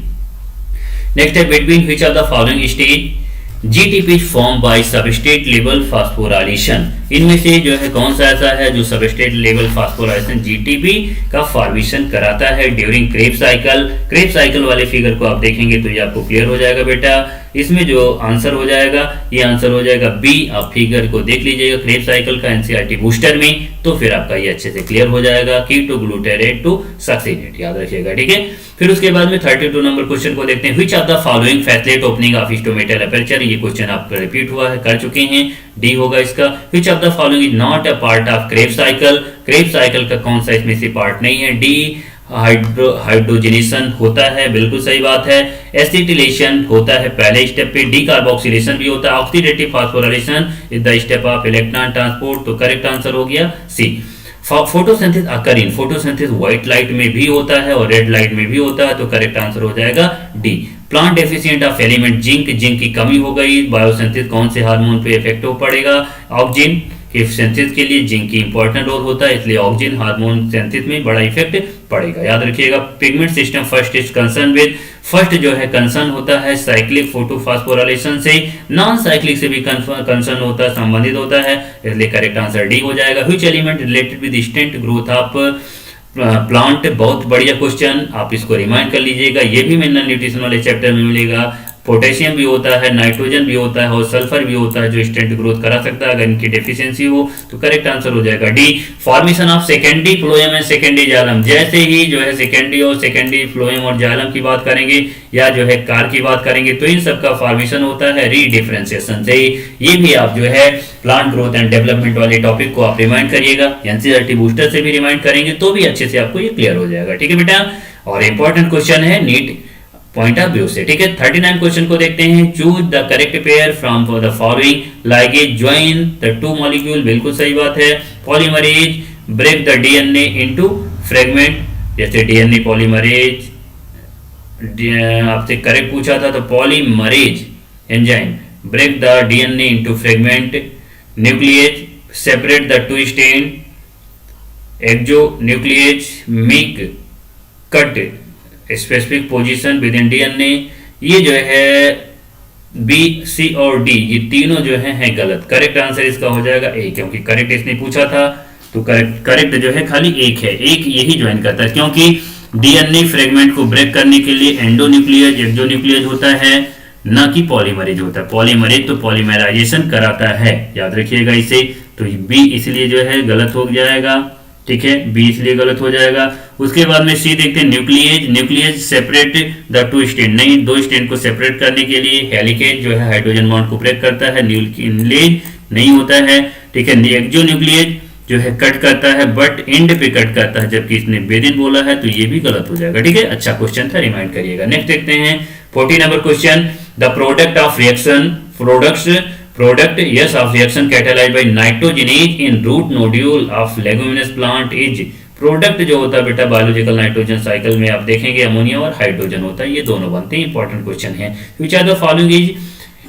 नेक्स्ट है, between which of the following stage GTP form by substrate level phosphorylation, इनमें से जो है कौन सा ऐसा है जो सबस्ट्रेट लेवल फास्फोराइलेशन GTP का फॉर्मेशन कराता है during Krebs cycle. Krebs cycle वाले फिगर को आप देखेंगे तो ये आपको क्लियर हो जाएगा बेटा। इसमें जो आंसर हो जाएगा, ये आंसर हो जाएगा बी। आप फिगर को देख लीजिएगा क्रेब्स साइकिल का एनसीईआरटी बूस्टर में, तो फिर आपका ये अच्छे से क्लियर हो जाएगा। कीटो ग्लूटारेट टू सक्सिनेट, याद रखिएगा, ठीक है। फिर उसके बाद में 32 नंबर क्वेश्चन को देखते हैं। Which of the following facilitate opening of stomatal aperture, ये क्वेश्चन आप रिपीट हुआ है, कर चुके हैं, डी होगा इसका। Which of the following is not a part of Krebs cycle, Krebs cycle का कौन सा इसमें से पार्ट नहीं है? डी हाइड्रोजनेशन होता है, बिल्कुल सही बात है। एसिटिलेशन होता है पहले स्टेप पे, डी कार्बोक्सिलेशन भी होता है। Oxidative phosphorylation is the step of electron transport, तो करेक्ट आंसर हो गया सी। फोटोसिंथेसिस अकर इन, फोटोसिंथेसिस व्हाइट लाइट में भी होता है और रेड लाइट में भी होता है, तो करेक्ट आंसर हो जाएगा D. Plant deficient of element zinc, zinc की कमी हो गई, बायोसिंथेसिस कौन से हार्मोन पे इफेक्ट हो पड़ेगा? ऑक्सिन के सिंथेसिस के लिए जिंक की इंपॉर्टेंट रोल होता है, इसलिए ऑक्सिन हार्मोन सिंथेसिस में बड़ा इफेक्ट पड़ेगा, याद रखिएगा। Pigment system first is concern with, first जो है कंसर्न होता है साइक्लिक फोटोफॉस्फोराइलेशन से, नॉन साइक्लिक से भी कंसर्न होता है, संबंधित होता है, इसलिए करेक्ट आंसर डी हो जाएगा। Which element related with stent growth of plant, बहुत बढ़िया क्वेश्चन, आप इसको रिमाइंड कर लीजिएगा, ये भी मिनरल न्यूट्रिशन वाले चैप्टर में मिलेगा। पोटेशियम भी होता है, नाइट्रोजन भी होता है और सल्फर भी होता है जो स्टेंट ग्रोथ करा सकता है, अगर इनकी डेफिशिएंसी हो तो करेक्ट आंसर हो जाएगा D. Formation of secondary phloem and secondary xylem, जैसे ही जो है सेकेंडरी और सेकेंडरी फ्लोएम और जाइलम की बात करेंगे या जो है कार की बात करेंगे तो इन सब का फॉर्मेशन होता है रीडिफरेंशिएशन से। ये भी आप जो है प्लांट ग्रोथ एंड डेवलपमेंट वाले टॉपिक को आप रिमाइंड करिएगा, एनसीईआरटी बूस्टर से भी रिमाइंड करेंगे तो भी अच्छे से आपको ये क्लियर हो जाएगा, ठीक है बेटा। और इंपॉर्टेंट क्वेश्चन है नीट पॉइंट ऑफ व्यू से, ठीक है। 39 क्वेश्चन को देखते हैं। Choose the correct pair from for the following, ligase join the two molecule, बिल्कुल सही बात है। Polymerase break the DNA into fragment, जैसे डीएनए पॉलीमरेज आपसे करेक्ट पूछा था तो polymerase enzyme break the DNA into fragment. Nuclease separate the two strand, exonuclease make cut specific position within DNA. ये जो है बी, सी और डी, ये तीनों जो है गलत। करेक्ट आंसर इसका हो जाएगा ए, क्योंकि करेक्ट इसने पूछा था तो करेक्ट जो है खाली एक है, एक यही ज्वाइन करता है, क्योंकि डीएनए फ्रेगमेंट को ब्रेक करने के लिए एंडोन्यूक्लियज एक्सोन्यूक्लियज होता है, ना कि पॉलीमरेज होता है। पॉलीमरेज तो पॉलीमराइजेशन कराता है, याद रखिएगा इसे। तो बी इसलिए जो है गलत हो जाएगा, ठीक है, बी इसलिए गलत हो जाएगा। उसके बाद में सी देखते हैं। Nuclease, nuclease separate the two strand, नहीं, दो स्ट्रैंड को सेपरेट करने के लिए। हेलिकेज जो है हाइड्रोजन बॉन्ड को ब्रेक करता है, न्यूक्लियेज नहीं होता है, ठीक है। एक्सोन्यूक्लियेज जो है कट करता है बट एंड पे कट करता है, जबकि इसने बेदिन बोला है तो ये भी गलत हो जाएगा, ठीक है। अच्छा क्वेश्चन था, रिमाइंड करिएगा। नेक्स्ट देखते हैं 40 number question. The product of reaction, product yes of reaction catalyzed by nitrogenase in root nodule of leguminous plant is, product जो होता है बेटा बायोलॉजिकल नाइट्रोजन साइकिल में आप देखेंगे अमोनिया और हाइड्रोजन होता है, ये दोनों बनते हैं। इंपॉर्टेंट क्वेश्चन है। Which are the following is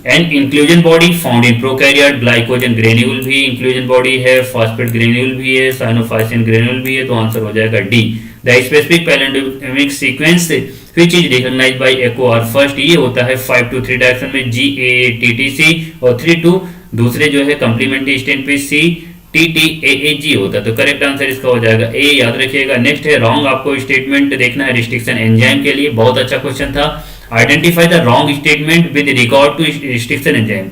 an inclusion body found in prokaryote, glycogen granule भी इंक्लूजन बॉडी है, फॉस्फेट ग्रेन्यूल भी है, साइनोफाइसिन ग्रेन्यूल भी है, तो आंसर हो जाएगा D. The specific palindromic sequence which is recognized by echo R first ये होता है 5 to 3 डायरेक्शन में GATTC और 3 to दूसरे जो है कंप्लीमेंट्री स्टेट पे CTTAAG होता है, तो करेक्ट आंसर इसका हो जाएगा ए, याद रखिएगा। नेक्स्ट है रॉन्ग, आपको स्टेटमेंट देखना है रिस्ट्रिक्शन एंजाइम के लिए, बहुत अच्छा क्वेश्चन था। Identify the wrong statement with regard to restriction enzyme.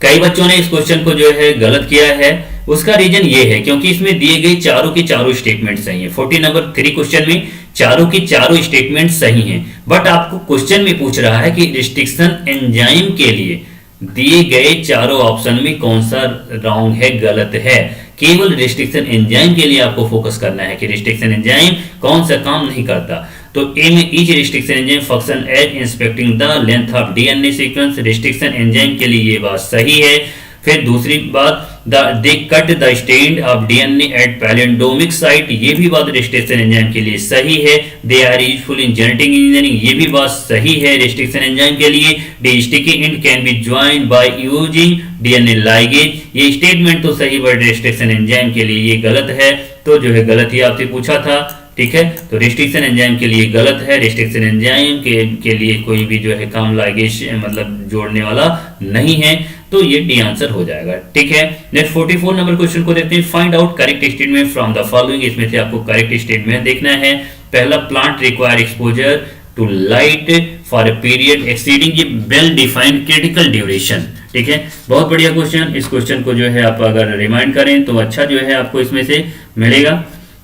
कई बच्चों ने इस क्वेश्चन को जो है गलत किया है। उसका रीजन ये है क्योंकि इसमें दिए गए चारों के चारों स्टेटमेंट सही हैं। 40 नंबर 3 क्वेश्चन में चारों की चारों स्टेटमेंट सही हैं, बट आपको क्वेश्चन में पूछ रहा है कि रिस्ट्रिक्शन एंजाइम के लिए दिए गए चारों ऑप्शन में कौन सा रॉन्ग है, गलत है। केवल रिस्ट्रिक्शन एंजाइम के लिए आपको फोकस करना है कि रिस्ट्रिक्शन एंजाइम कौन सा काम नहीं करता। तो ए में each restriction enzyme function as inspecting the length of DNA sequence, restriction enzyme के लिए ये बात सही है। फिर दूसरी बात, they cut the strand of DNA at palindromic site, ये भी बात रिस्ट्रिक्शन एंजाइम के लिए सही है। They are useful in genetic engineering, ये भी बात सही है रिस्ट्रिक्शन एंजाइम के लिए। The sticky end can be joined by using DNA ligase, ये स्टेटमेंट तो सही बट रिस्ट्रिक्शन एंजाइम के लिए ये गलत है। तो जो है गलत ही आपसे पूछा था, ठीक है। तो रिस्ट्रिक्शन एंजाइम के लिए गलत है। रिस्ट्रिक्शन एंजाइम के लिए कोई भी जो है काम लाइगेज मतलब जोड़ने वाला नहीं है, तो ये डी आंसर हो जाएगा, ठीक है। नेक्स्ट 44 नंबर क्वेश्चन को देखते हैं। Find out correct statement from the following, इसमें से आपको करेक्ट स्टेटमेंट देखना है। पहला, plant require exposure to light for a period exceeding ये वेल डिफाइंड क्रिटिकल ड्यूरेशन, ठीक है। बहुत बढ़िया क्वेश्चन। इस क्वेश्चन को जो है आप अगर रिमाइंड करें तो अच्छा जो है आपको इसमें से मिलेगा।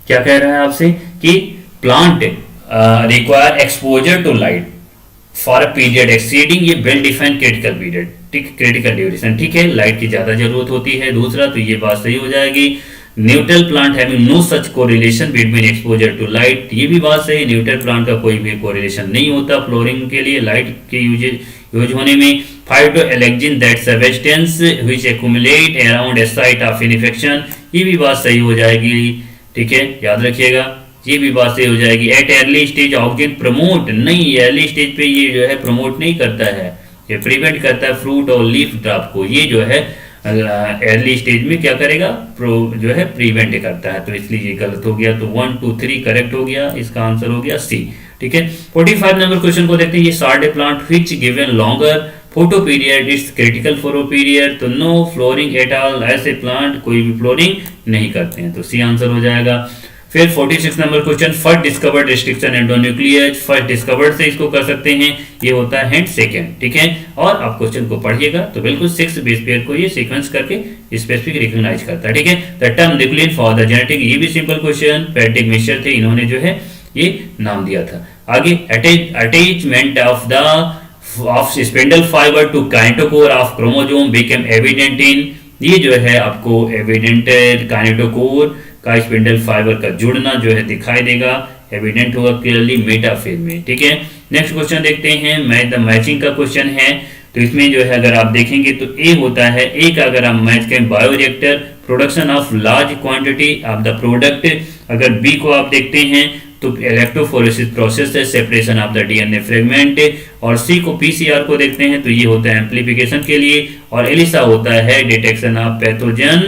क्या कह रहा है आपसे कि plant require exposure to light for a period exceeding ये वेल डिफाइंड क्रिटिकल पीरियड, ठीक, क्रिटिकल ड्यूरेशन, ठीक है। लाइट की ज्यादा जरूरत होती है। दूसरा, तो ये बात सही हो जाएगी। Neutral plant having no such correlation between exposure to light, ये भी बात सही। न्यूट्रल प्लांट का कोई भी कोरिलेशन नहीं होता फ्लोरिंग के लिए लाइट के यूज होने में। Phytoalexin that substance which accumulate around a site of infection, ये भी बात सही हो जाएगी, ठीक है, याद रखिएगा। ये भी बात सही हो जाएगी। At early stage oxygen promote, नहीं, अर्ली स्टेज पे ये जो है प्रमोट नहीं करता है, ये प्रिवेंट करता है फ्रूट और लीफ ड्रॉप को। ये जो है अर्ली स्टेज में क्या करेगा, जो है प्रिवेंट करता है, तो इसलिए ये गलत हो गया। तो 1 2 3 करेक्ट हो गया, इसका आंसर हो गया सी, ठीक है। 45 नंबर क्वेश्चन को देखते हैं। ये short plant which given longer photoperiod it's critical photoperiod, तो नो फ्लोरिंग एट ऑल, ऐसे प्लांट कोई भी फ्लोरिंग नहीं करते हैं, तो सी आंसर हो जाएगा। फिर 46 number question, first discovered restriction endonuclease, first discovered से इसको कर सकते हैं, ये होता है सेकंड, ठीक है। और आप क्वेश्चन को पढ़िएगा तो बिल्कुल 6 बेस पेयर को ये सीक्वेंस करके स्पेसिफिक रिकॉग्नाइज करता है, ठीक है। The term nucleon for the genetic, ये भी सिंपल क्वेश्चन, पैट्रिक मिश्र थे, इन्होंने जो है ये नाम दिया था। आगे, attachment of spindle fibre to kinetochore of chromosome become evident in, ये जो है आपको एविडेंट काइनेटोकोर का स्पिंडल फाइबर का जुड़ना जो है दिखाई देगा, एविडेंट होगा क्लियरली मेटाफेज में, ठीक है। नेक्स्ट क्वेश्चन देखते हैं। मैचिंग का क्वेश्चन है, तो इसमें जो है अगर आप देखेंगे तो ए होता है, ए का अगर आप मैच करें bioreactor production of large quantity of the product, अगर बी को आप देखते हैं तो इलेक्ट्रोफोरेसिस प्रोसेस है, separation of the DNA fragment, और सी को पीसीआर को देखते हैं तो ये होता है एम्प्लीफिकेशन के लिए, और एलिसा होता है डिटेक्शन ऑफ पैथोजन,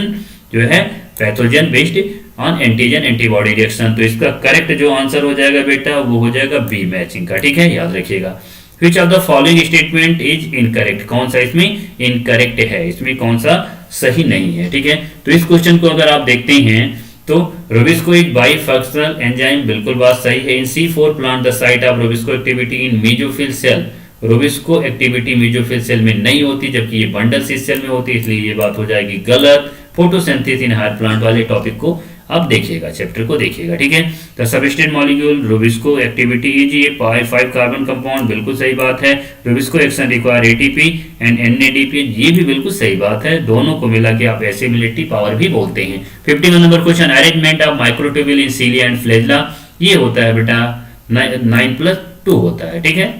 जो है pathogen based on antigen antibody reaction. तो इसका करेक्ट जो आंसर हो जाएगा बेटा वो हो जाएगा बी मैचिंग का, ठीक है, याद रखिएगा। Which of the following statement is incorrect, कौन सा इसमें इनकरेक्ट है, इसमें कौन सा सही नहीं है, ठीक है। तो इस क्वेश्चन को अगर आप देखते हैं तो रोबिस्को एक बाइफंक्शनल एंजाइम, बिल्कुल बात सही है। In C4 plant the site of RuBisCO activity in mesophyll cell, RuBisCO activity mesophyll cell में नहीं होती जबकि ये बंडल सी सेल में होती, इसलिए ये बात हो जाएगी गलत। फोटोसिंथेसिस इन हायर प्लांट वाले टॉपिक को आप देखिएगा, चैप्टर को देखिएगा, ठीक है। तो substrate molecule RuBisCO activity is ये 5 कार्बन कंपाउंड, बिल्कुल सही बात है। RuBisCO action require ATP and NADP, ये भी बिल्कुल सही बात है। दोनों को मिला के आप एसिमिलेटिव पावर भी बोलते हैं। 51 number question, arrangement of microtubule in cilia and flagella, ये होता है बेटा 9+2 होता है, ठीक है।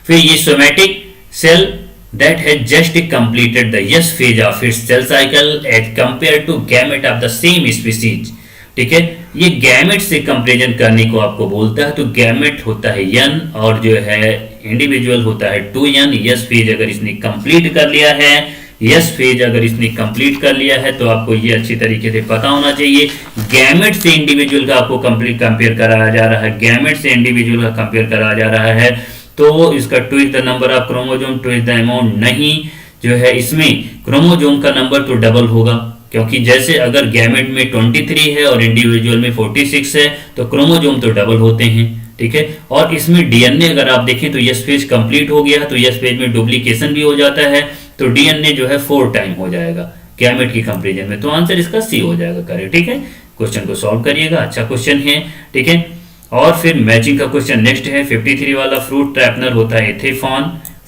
फिर ये somatic cell that has just completed the S phase of its cell cycle as compared to gamete of the same species, ठीक है। ये गैमेट से कंपैरिजन करने को आपको बोलता है, तो गैमेट होता है n और जो है इंडिविजुअल होता है 2n। S फेज अगर इसने कंप्लीट कर लिया है, S फेज अगर इसने कंप्लीट कर लिया है तो आपको ये अच्छी तरीके से पता होना चाहिए। गैमेट से इंडिविजुअल का आपको कंपेयर कराया जा रहा है, गैमेट से इंडिविजुअल का कंपेयर कराया जा रहा है, तो इसका 2 is the number of chromosome, 2 is the amount नहीं, जो है इसमें क्रोमोसोम का नंबर तो डबल होगा, क्योंकि जैसे अगर गैमेट में 23 है और इंडिविजुअल में 46 है तो क्रोमोसोम तो डबल होते हैं, ठीक है। और इसमें डीएनए अगर आप देखें तो यस फेज कंप्लीट हो गया, तो यस फेज में डुप्लीकेशन भी हो जाता है, तो डीएनए जो है 4 टाइम हो जाएगा गैमेट की कंपेरिजन में। तो आंसर इसका सी हो जाएगा करेक्ट। ठीक है, क्वेश्चन को सॉल्व करिएगा, अच्छा क्वेश्चन है। ठीक है, और फिर मैचिंग का क्वेश्चन नेक्स्ट है 53 वाला। फ्रूट रैपनर होता है एथेफॉन,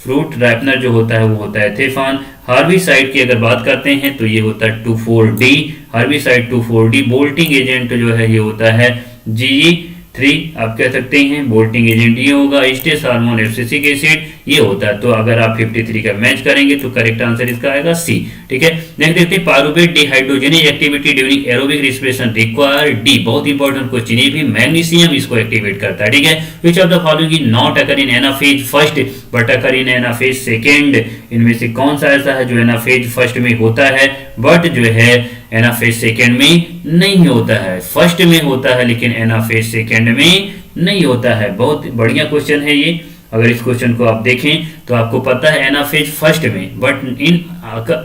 फ्रूट रैपनर जो होता है वो होता है एथेफॉन। हार्बिसाइड की अगर बात करते हैं तो ये होता है 2,4-D, herbicide 2,4-D। Bolting agent जो है ये होता है GE3, आप कह सकते हैं बोल्टिंग एजेंट ये होगा। एस्टेस हार्मोन एब्सिसिक एसिड ये होता है। तो अगर आप 53 का मैच करेंगे तो करेक्ट आंसर इसका आएगा सी। ठीक है, नेक्स्ट देखते हैं pyruvate dehydrogenase activity during aerobic respiration require D, बहुत इंपॉर्टेंट क्वेश्चन, ये भी मैग्नीशियम इसको एक्टिवेट करता है। ठीक है, which of the following is not occur in anaphase first but occur in anaphase second, इनमें से कौन सा ऐसा है जो एनाफेज फर्स्ट में होता है बट जो है एनाफेज सेकंड में नहीं होता है। फर्स्ट में होता है लेकिन एनाफेज सेकंड में नहीं होता है। बहुत बढ़िया क्वेश्चन है ये। अगर इस क्वेश्चन को आप देखें तो आपको पता है एनाफेज फर्स्ट में but in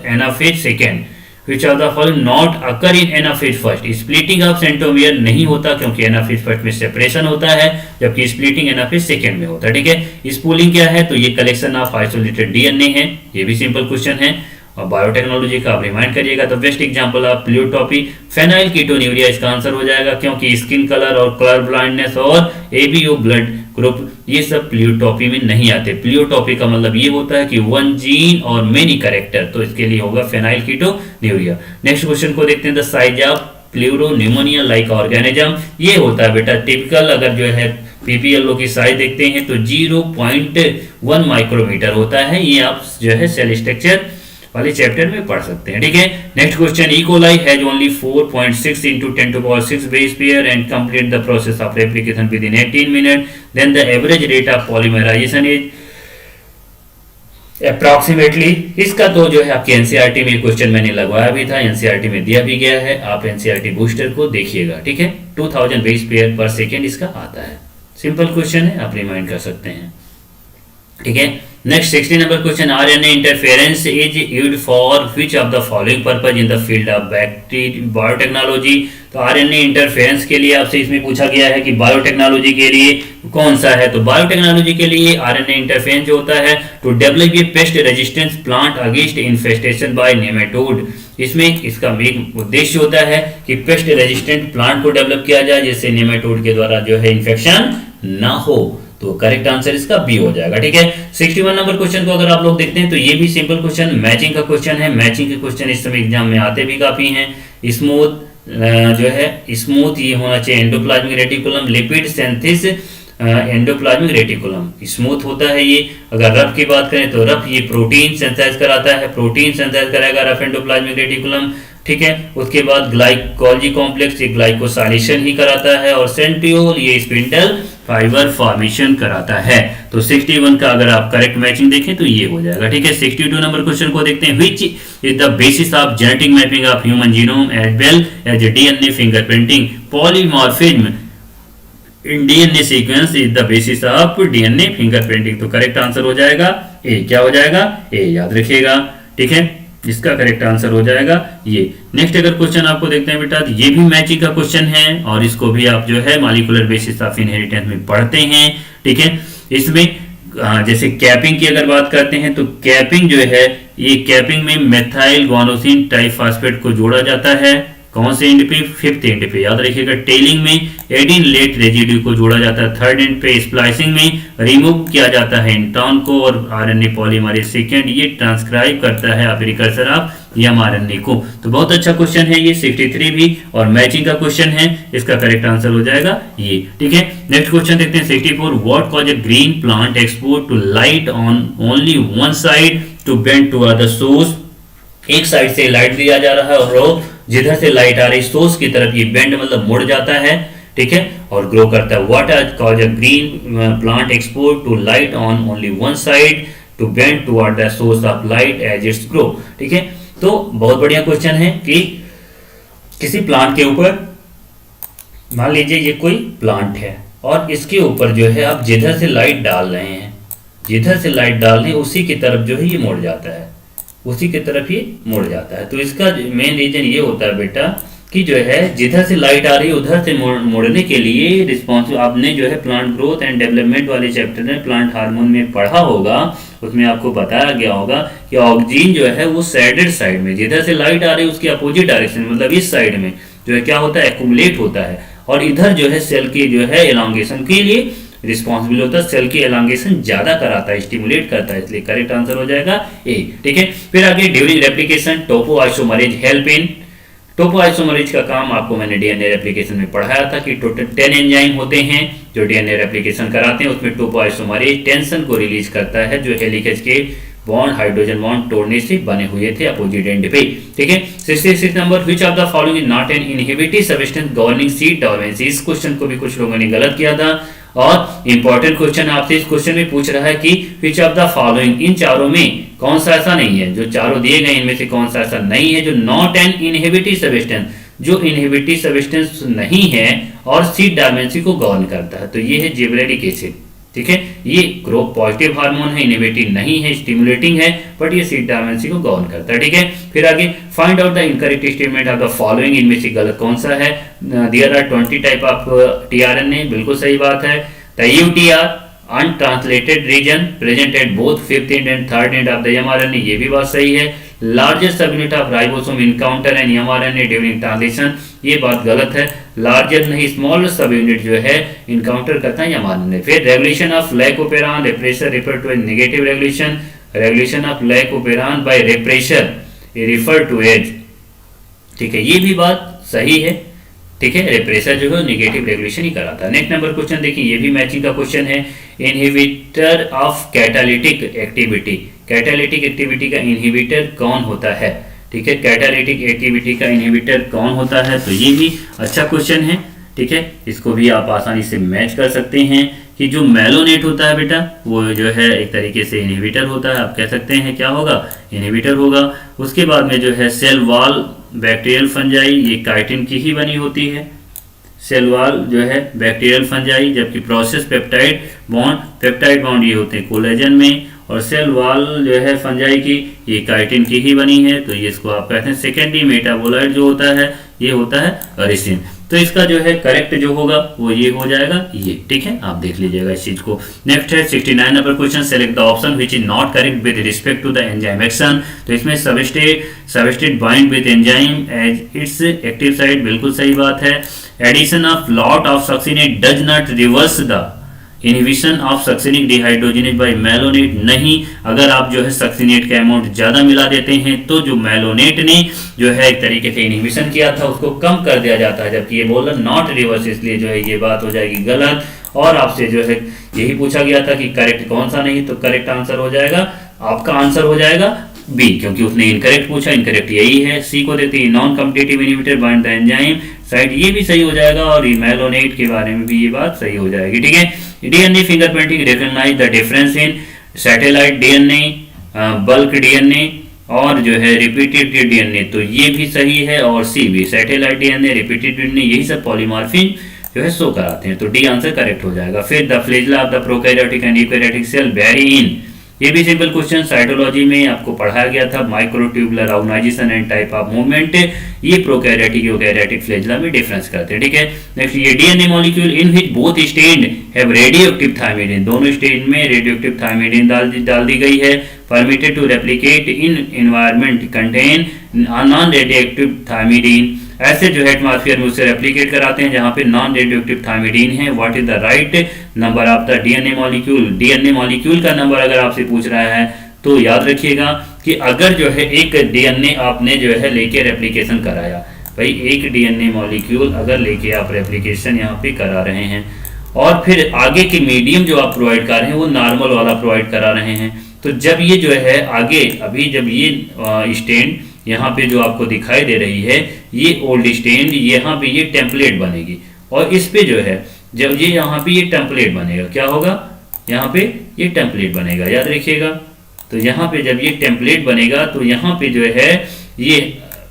anaphase second, which of the following not occur in anaphase first. Splitting of centromere नहीं होता क्योंकि एनाफेज फर्स्ट में सेपरेशन होता है जबकि स्प्लिटिंग एनाफेज सेकंड में होता है। ठीक है, स्पूलिंग क्या है तो ये कलेक्शन ऑफ आइसोलेटेड डीएनए है, ये भी सिंपल क्वेश्चन है। और बायोटेक्नोलॉजी का आप रिमाइंड करिएगा तो best example of pleiotropy phenylketonuria इसका आंसर हो जाएगा क्योंकि स्किन कलर और कलर ब्लाइंडनेस और एबीओ ब्लड ग्रुप ये सब प्लियोटॉपी में नहीं आते। प्लियोटॉपी का मतलब ये होता है कि वन जीन और मेनी कैरेक्टर, तो इसके लिए होगा फेनाइल कीटोन्यूरिया। नेक्स्ट क्वेश्चन को देखते हैं, the size of pleuropneumonia like organism ये होता है बेटा टिपिकल। अगर जो है पीपीएलओ की साइज देखते हैं तो 0.1 माइक्रोमीटर होता है। ये आप जो है सेल स्ट्रक्चर वाले चैप्टर में पढ़ सकते हैं। ठीक है, next question, E coli has only 4.6 into 10⁻⁶ base pair and complete the process of replication within 18 मिनट, then the average rate of polymerisation is approximately. इसका तो जो है आपके एनसीईआरटी में क्वेश्चन मैंने लगवाया भी था, एनसीईआरटी में दिया भी गया है, आप एनसीईआरटी बूस्टर को देखिएगा। ठीक है, 2000 बेस पेयर पर सेकेंड इसका आता है। सिंपल क्वेश्चन है, आप रिमाइंड कर सकते हैं। ठीक है, next 60 number question, RNA interference is used for which of the following purpose in the field of biotechnology. तो आरएनए इंटरफेरेंस के लिए आपसे इसमें पूछा गया है कि बायोटेक्नोलॉजी के लिए कौन सा है। तो बायोटेक्नोलॉजी के लिए आरएनए इंटरफेरेंस जो होता है to develop a pest resistance plant against infestation by nematode. इसमें इसका एक उद्देश्य होता है कि पेस्ट रेजिस्टेंट प्लांट को डेवलप किया जाए जिससे नेमेटोड के द्वारा जो है इन्फेक्शन ना हो। तो करेक्ट आंसर इसका बी हो जाएगा। ठीक है, 61 नंबर क्वेश्चन को अगर आप लोग देखते हैं तो ये भी सिंपल क्वेश्चन मैचिंग का क्वेश्चन है। मैचिंग के क्वेश्चन इस समय एग्जाम में आते भी काफी हैं। स्मूथ जो है स्मूथ ये होना चाहिए endoplasmic reticulum, lipid synthesis endoplasmic reticulum smooth होता है ये। अगर रफ की बात करें तो रफ ये प्रोटीन सिंथेसाइज कराता है, प्रोटीन सिंथेसाइज कराएगा रफ एंडोप्लाज्मिक रेटिकुलम। ठीक है, उसके बाद ग्लाइकोलजी कॉम्प्लेक्स ये ग्लाइकोसाइलेशन ही कराता है और सेंट्रियोल ये स्पिंडल फाइबर फॉर्मेशन कराता है। तो 61 का अगर आप करेक्ट मैचिंग देखें तो ये हो जाएगा। ठीक है, 62 नंबर क्वेश्चन को देखते हैं, which is the basis of genetic mapping of human genome as well as DNA fingerprinting polymorphism in DNA sequence is the basis of DNA fingerprinting. तो करेक्ट आंसर हो जाएगा ए। क्या हो जाएगा? ए, याद रखिएगा। ठीक है, इसका करेक्ट आंसर हो जाएगा ये। नेक्स्ट अगर क्वेश्चन आपको देखते हैं बेटा, तो ये भी मैचिंग का क्वेश्चन है और इसको भी आप जो है मॉलिक्यूलर बेसिस ऑफ इनहेरिटेंस में पढ़ते हैं। ठीक है, इसमें जैसे कैपिंग की अगर बात करते हैं तो कैपिंग जो है ये कैपिंग में मेथाइल गुआनोसिन ट्राइफॉस्फेट को जोड़ा जाता है। कौन से एंड पे? 5th एंड पे, याद रखिएगा। टेलिंग में एडिन लेट रेजिड्यू को जोड़ा जाता है 3rd एंड पे। स्प्लाइसिंग में रिमूव किया जाता है इंट्रॉन को और आरएनए पॉलीमरेज सेकेंड ये ट्रांसक्राइब करता है प्रीकर्सर ऑफ एमआरएनए को। तो बहुत अच्छा क्वेश्चन है ये 63 भी और मैचिंग का क्वेश्चन है, इसका करेक्ट आंसर हो जाएगा ये। ठीक है, नेक्स्ट क्वेश्चन देखते हैं 64, what cause a green plant expose to light on only one side to bend to other source. एक साइड से लाइट दिया जा रहा है और जिधर से लाइट आ रही सोर्स की तरफ ये बेंड मतलब मुड़ जाता है। ठीक है, और ग्रो करता है। What are cause a green plant expose to light on only one side to bend toward the source of light as its grow. ठीक है, तो बहुत बढ़िया क्वेश्चन है कि किसी प्लांट के ऊपर मान लीजिए ये कोई प्लांट है और इसके ऊपर जो है आप जिधर से लाइट डाल रहे हैं, जिधर से लाइट डाल रहे हैं उसी की तरफ जो है ये मुड़ जाता है, उसी की तरफ ये मुड़ जाता है। तो इसका मेन रीजन ये होता है बेटा कि जो है जिधर से लाइट आ रही है उधर से मोड़ने के लिए रिस्पॉन्स, आपने जो है प्लांट ग्रोथ एंड डेवलपमेंट वाले चैप्टर में प्लांट हार्मोन में पढ़ा होगा, उसमें आपको बताया गया होगा कि ऑक्सीजन जो है वो सैडेड साइड में, जिधर से लाइट आ रही है उसकी अपोजिट डायरेक्शन मतलब इस साइड में जो है क्या होता है, एक्यूमुलेट होता है, और इधर जो है सेल की जो है एलोंगेशन के लिए रिस्पॉन्सिबल होता है, सेल की एलोंगेशन ज्यादा कराता है, स्टिमुलेट करता है, इसलिए करेक्ट आंसर हो जाएगा ए। ठीक है, फिर आगे during replication topoisomerase help in, topoisomerase का काम आपको मैंने डीएनए रेप्लिकेशन में पढ़ाया था कि टोटल 10 एंजाइम होते हैं जो डीएनए रेप्लिकेशन कराते हैं, उसमें टोपो आइसोमरेज टेंशन को रिलीज करता है जो हेलिकेज के बॉन्ड हाइड्रोजन बॉन्ड तोड़ने से बने हुए थे अपोजिट एंड पे। ठीक है, 66 number, which of the following is not an inhibitive substance governing seed dormancy. इस क्वेश्चन को भी कुछ लोगों ने गलत किया था और इंपॉर्टेंट क्वेश्चन आपसे इस क्वेश्चन में पूछ रहा है कि व्हिच ऑफ द फॉलोइंग, इन चारों में कौन सा ऐसा नहीं है, जो चारों दिए गए इनमें से कौन सा ऐसा नहीं है जो नॉट एन इनहिबिटिव सब्सटेंस, जो इनहिबिटिव सब्सटेंस नहीं है और सीड डोर्मेंसी को गवर्न करता है, तो ये है जिबरेलिक एसिड। ठीक है, ये ग्रोथ पॉजिटिव हार्मोन है, इनहिबिटिव नहीं है, स्टिमुलेटिंग है, बट ये सीड डोर्मेंसी को गवर्न करता है। ठीक है, फिर आगे find out the incorrect statement of the following, इनमें से गलत कौन सा है। There are 20 type of tRNA, बिल्कुल सही बात है। The UTR untranslated region present at both fifth end and third end of the mRNA, ये भी बात सही है। Largest subunit of ribosome encounter and mRNA during translation, ये बात गलत है, लार्जर नहीं स्मॉल सबयूनिट जो है इनकाउंटर करता है mRNA। फिर regulation of lac operon repressor refer to as negative regulation, regulation of lac operon by repressor refer to as, ठीक है, ये भी बात सही है। ठीक है, रेप्रेशर जो है नेगेटिव रेगुलेशन ही कराता है। नेक्स्ट नंबर क्वेश्चन देखिए, ये भी मैचिंग का क्वेश्चन है। Inhibitor of catalytic activity, catalytic activity का इनहिबिटर कौन होता है। ठीक है, कैटालिटिक एक्टिविटी का इनहिबिटर कौन होता है, तो ये भी अच्छा क्वेश्चन है। ठीक है, इसको भी आप आसानी से मैच कर सकते हैं कि जो मेलोनेट होता है बेटा वो जो है एक तरीके से इनहिबिटर होता है, आप कह सकते हैं क्या होगा, इनहिबिटर होगा। उसके बाद में जो है सेल वॉल बैक्टीरियल फंजाई, ये काइटिन की ही बनी होती है। सेल वॉल जो है बैक्टीरियल फंजाई, जबकि प्रोसेस पेप्टाइड बॉन्ड ये होते हैं कोलेजन में, और सेल वॉल जो है फंजाई की ये काइटिन की ही बनी है, तो ये इसको आप कहते हैं सेकेंडरी मेटाबोलाइट जो होता है ये होता है अरिसिन। तो इसका जो है करेक्ट जो होगा वो ये हो जाएगा ये। ठीक है, आप देख लीजिएगा इस चीज को। नेक्स्ट है 69 number question, select the option which is not correct with respect to the enzyme action. तो इसमें substrate bind with enzyme as its active site, बिल्कुल सही बात है। Addition of lot of succinate does not reverse the inhibition of succinic dehydrogenase by malonate, नहीं, अगर आप जो है सक्सिनेट का अमाउंट ज्यादा मिला देते हैं तो जो मेलोनेट ने जो है एक तरीके से इनहिबिशन किया था उसको कम कर दिया जाता है, जबकि ये बोल रहा नॉट रिवर्स, इसलिए जो है ये बात हो जाएगी गलत। और आपसे जो है यही पूछा गया था कि करेक्ट कौन सा नहीं, तो करेक्ट आंसर हो जाएगा, आपका आंसर हो जाएगा बी, क्योंकि उसने इनकरेक्ट पूछा, इनकरेक्ट यही है। सी को देते हैं non competitive inhibitor bind the enzyme site, ये भी सही हो जाएगा, और मेलोनेट के बारे में भी ये बात सही हो जाएगी। ठीक है, DNA fingerprinting recognise the difference in satellite DNA, bulk DNA और जो है रिपीटेड डीएनए, तो ये भी सही है, और सी भी सैटेलाइट डीएनए रिपीटेड डीएनए यही सब पॉलीमॉर्फिन जो है शो कराते हैं, तो डी आंसर करेक्ट हो जाएगा। फिर the flagella of the prokaryotic and eukaryotic cell vary in, ये भी सिंपल क्वेश्चन साइटोलॉजी में आपको पढ़ाया गया था, microtubular organization and type of movement, ये प्रोकैरियोटिक यूकैरियोटिक फ्लैजेला में डिफरेंस करते हैं। ठीक है, नेक्स्ट ये DNA molecule in which both stage have radioactive thymidine, दोनों स्टेज में रेडियोएक्टिव थायमिडिन डाल दी गई है। Permitted to replicate in environment contain non radioactive thymidine, ऐसे जो है एटमॉस्फेयर में उससे रेप्लिकेट कराते हैं जहां पे नॉन रेडियोएक्टिव थायमिडिन है। What is the right number of the DNA molecule, DNA molecule का नंबर अगर आपसे पूछ रहा है तो याद रखिएगा कि अगर जो है एक डीएनए आपने जो है लेके रेप्लिकेशन कराया, भाई एक डीएनए मॉलिक्यूल अगर लेके आप रेप्लिकेशन यहाँ पे करा रहे हैं और फिर आगे के मीडियम जो आप प्रोवाइड कर रहे हैं वो नॉर्मल वाला प्रोवाइड करा रहे हैं, तो जब ये जो है आगे अभी जब ये स्टैंड यहाँ पे जो आपको दिखाई दे रही है ये ओल्ड स्टैंड, यहाँ पे ये टेम्पलेट बनेगी, और इस पे जो है जब ये यहाँ पे ये टेम्पलेट बनेगा, क्या होगा, यहाँ पे ये टेम्पलेट बनेगा, याद रखिएगा। तो यहाँ पे जब ये टेम्पलेट बनेगा तो यहाँ पे जो है ये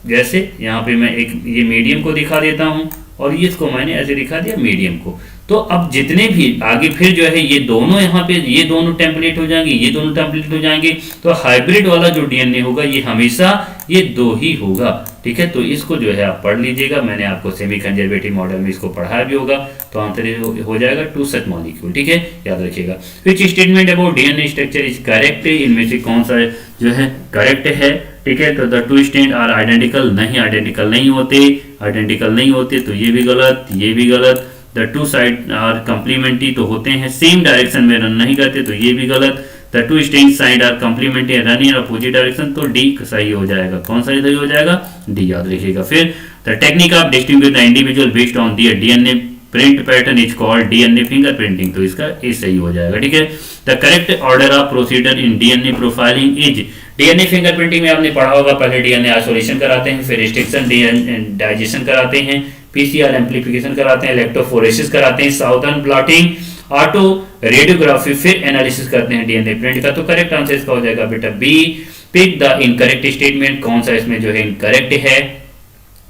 जैसे यहाँ पे मैं एक ये मीडियम को दिखा देता हूँ और इसको मैंने ऐसे दिखा दिया मीडियम को, तो अब जितने भी आगे फिर जो है ये दोनों यहाँ पे ये दोनों टेम्पलेट हो जाएंगे, ये दोनों टेम्पलेट हो जाएंगे, तो हाइब्रिड वाला जो डीएनए होगा ये हमेशा ये 2 ही होगा। ठीक है, तो इसको जो है आप पढ़ लीजिएगा, मैंने आपको सेमी कंजर्वेटिव मॉडल में इसको पढ़ाया भी होगा, तो आंसर हो जाएगा 2 सच मॉलिक्यूल। ठीक है, याद रखिएगा। Which statement about DNA structure is correct, इनमें से कौन सा जो है करेक्ट है। ठीक है, तो द 2 स्ट्रैंड आर आइडेंटिकल, नहीं आइडेंटिकल नहीं होते, आइडेंटिकल नहीं होते तो ये भी गलत, ये भी गलत। द 2 साइड आर कंप्लीमेंट्री, तो होते हैं सेम डायरेक्शन में रन नहीं करते तो ये भी गलत। The 2 strand side are complementary run in opposite direction, तो डी सही हो जाएगा। कौन सा सही हो जाएगा? डी, याद रखिएगा। फिर the technique of distinguish the individual based on their DNA print pattern is called DNA fingerprinting, तो इसका ए सही हो जाएगा। ठीक है, the correct order of procedure in DNA profiling is, DNA fingerprinting में आपने पढ़ा होगा, पहले डीएनए आइसोलेशन कराते हैं, फिर रिस्ट्रिक्शन डाइजेशन कराते हैं, पीसीआर एम्प्लीफिकेशन कराते हैं, इलेक्ट्रोफोरेसिस कराते हैं, साउदर्न ब्लॉटिंग, ऑटो रेडियोग्राफी, फिर एनालिसिस करते हैं डीएनए प्रिंट का। तो करेक्ट आंसर इसका हो जाएगा बेटा B. Pick the incorrect statement, कौन सा इसमें जो है इनकरेक्ट है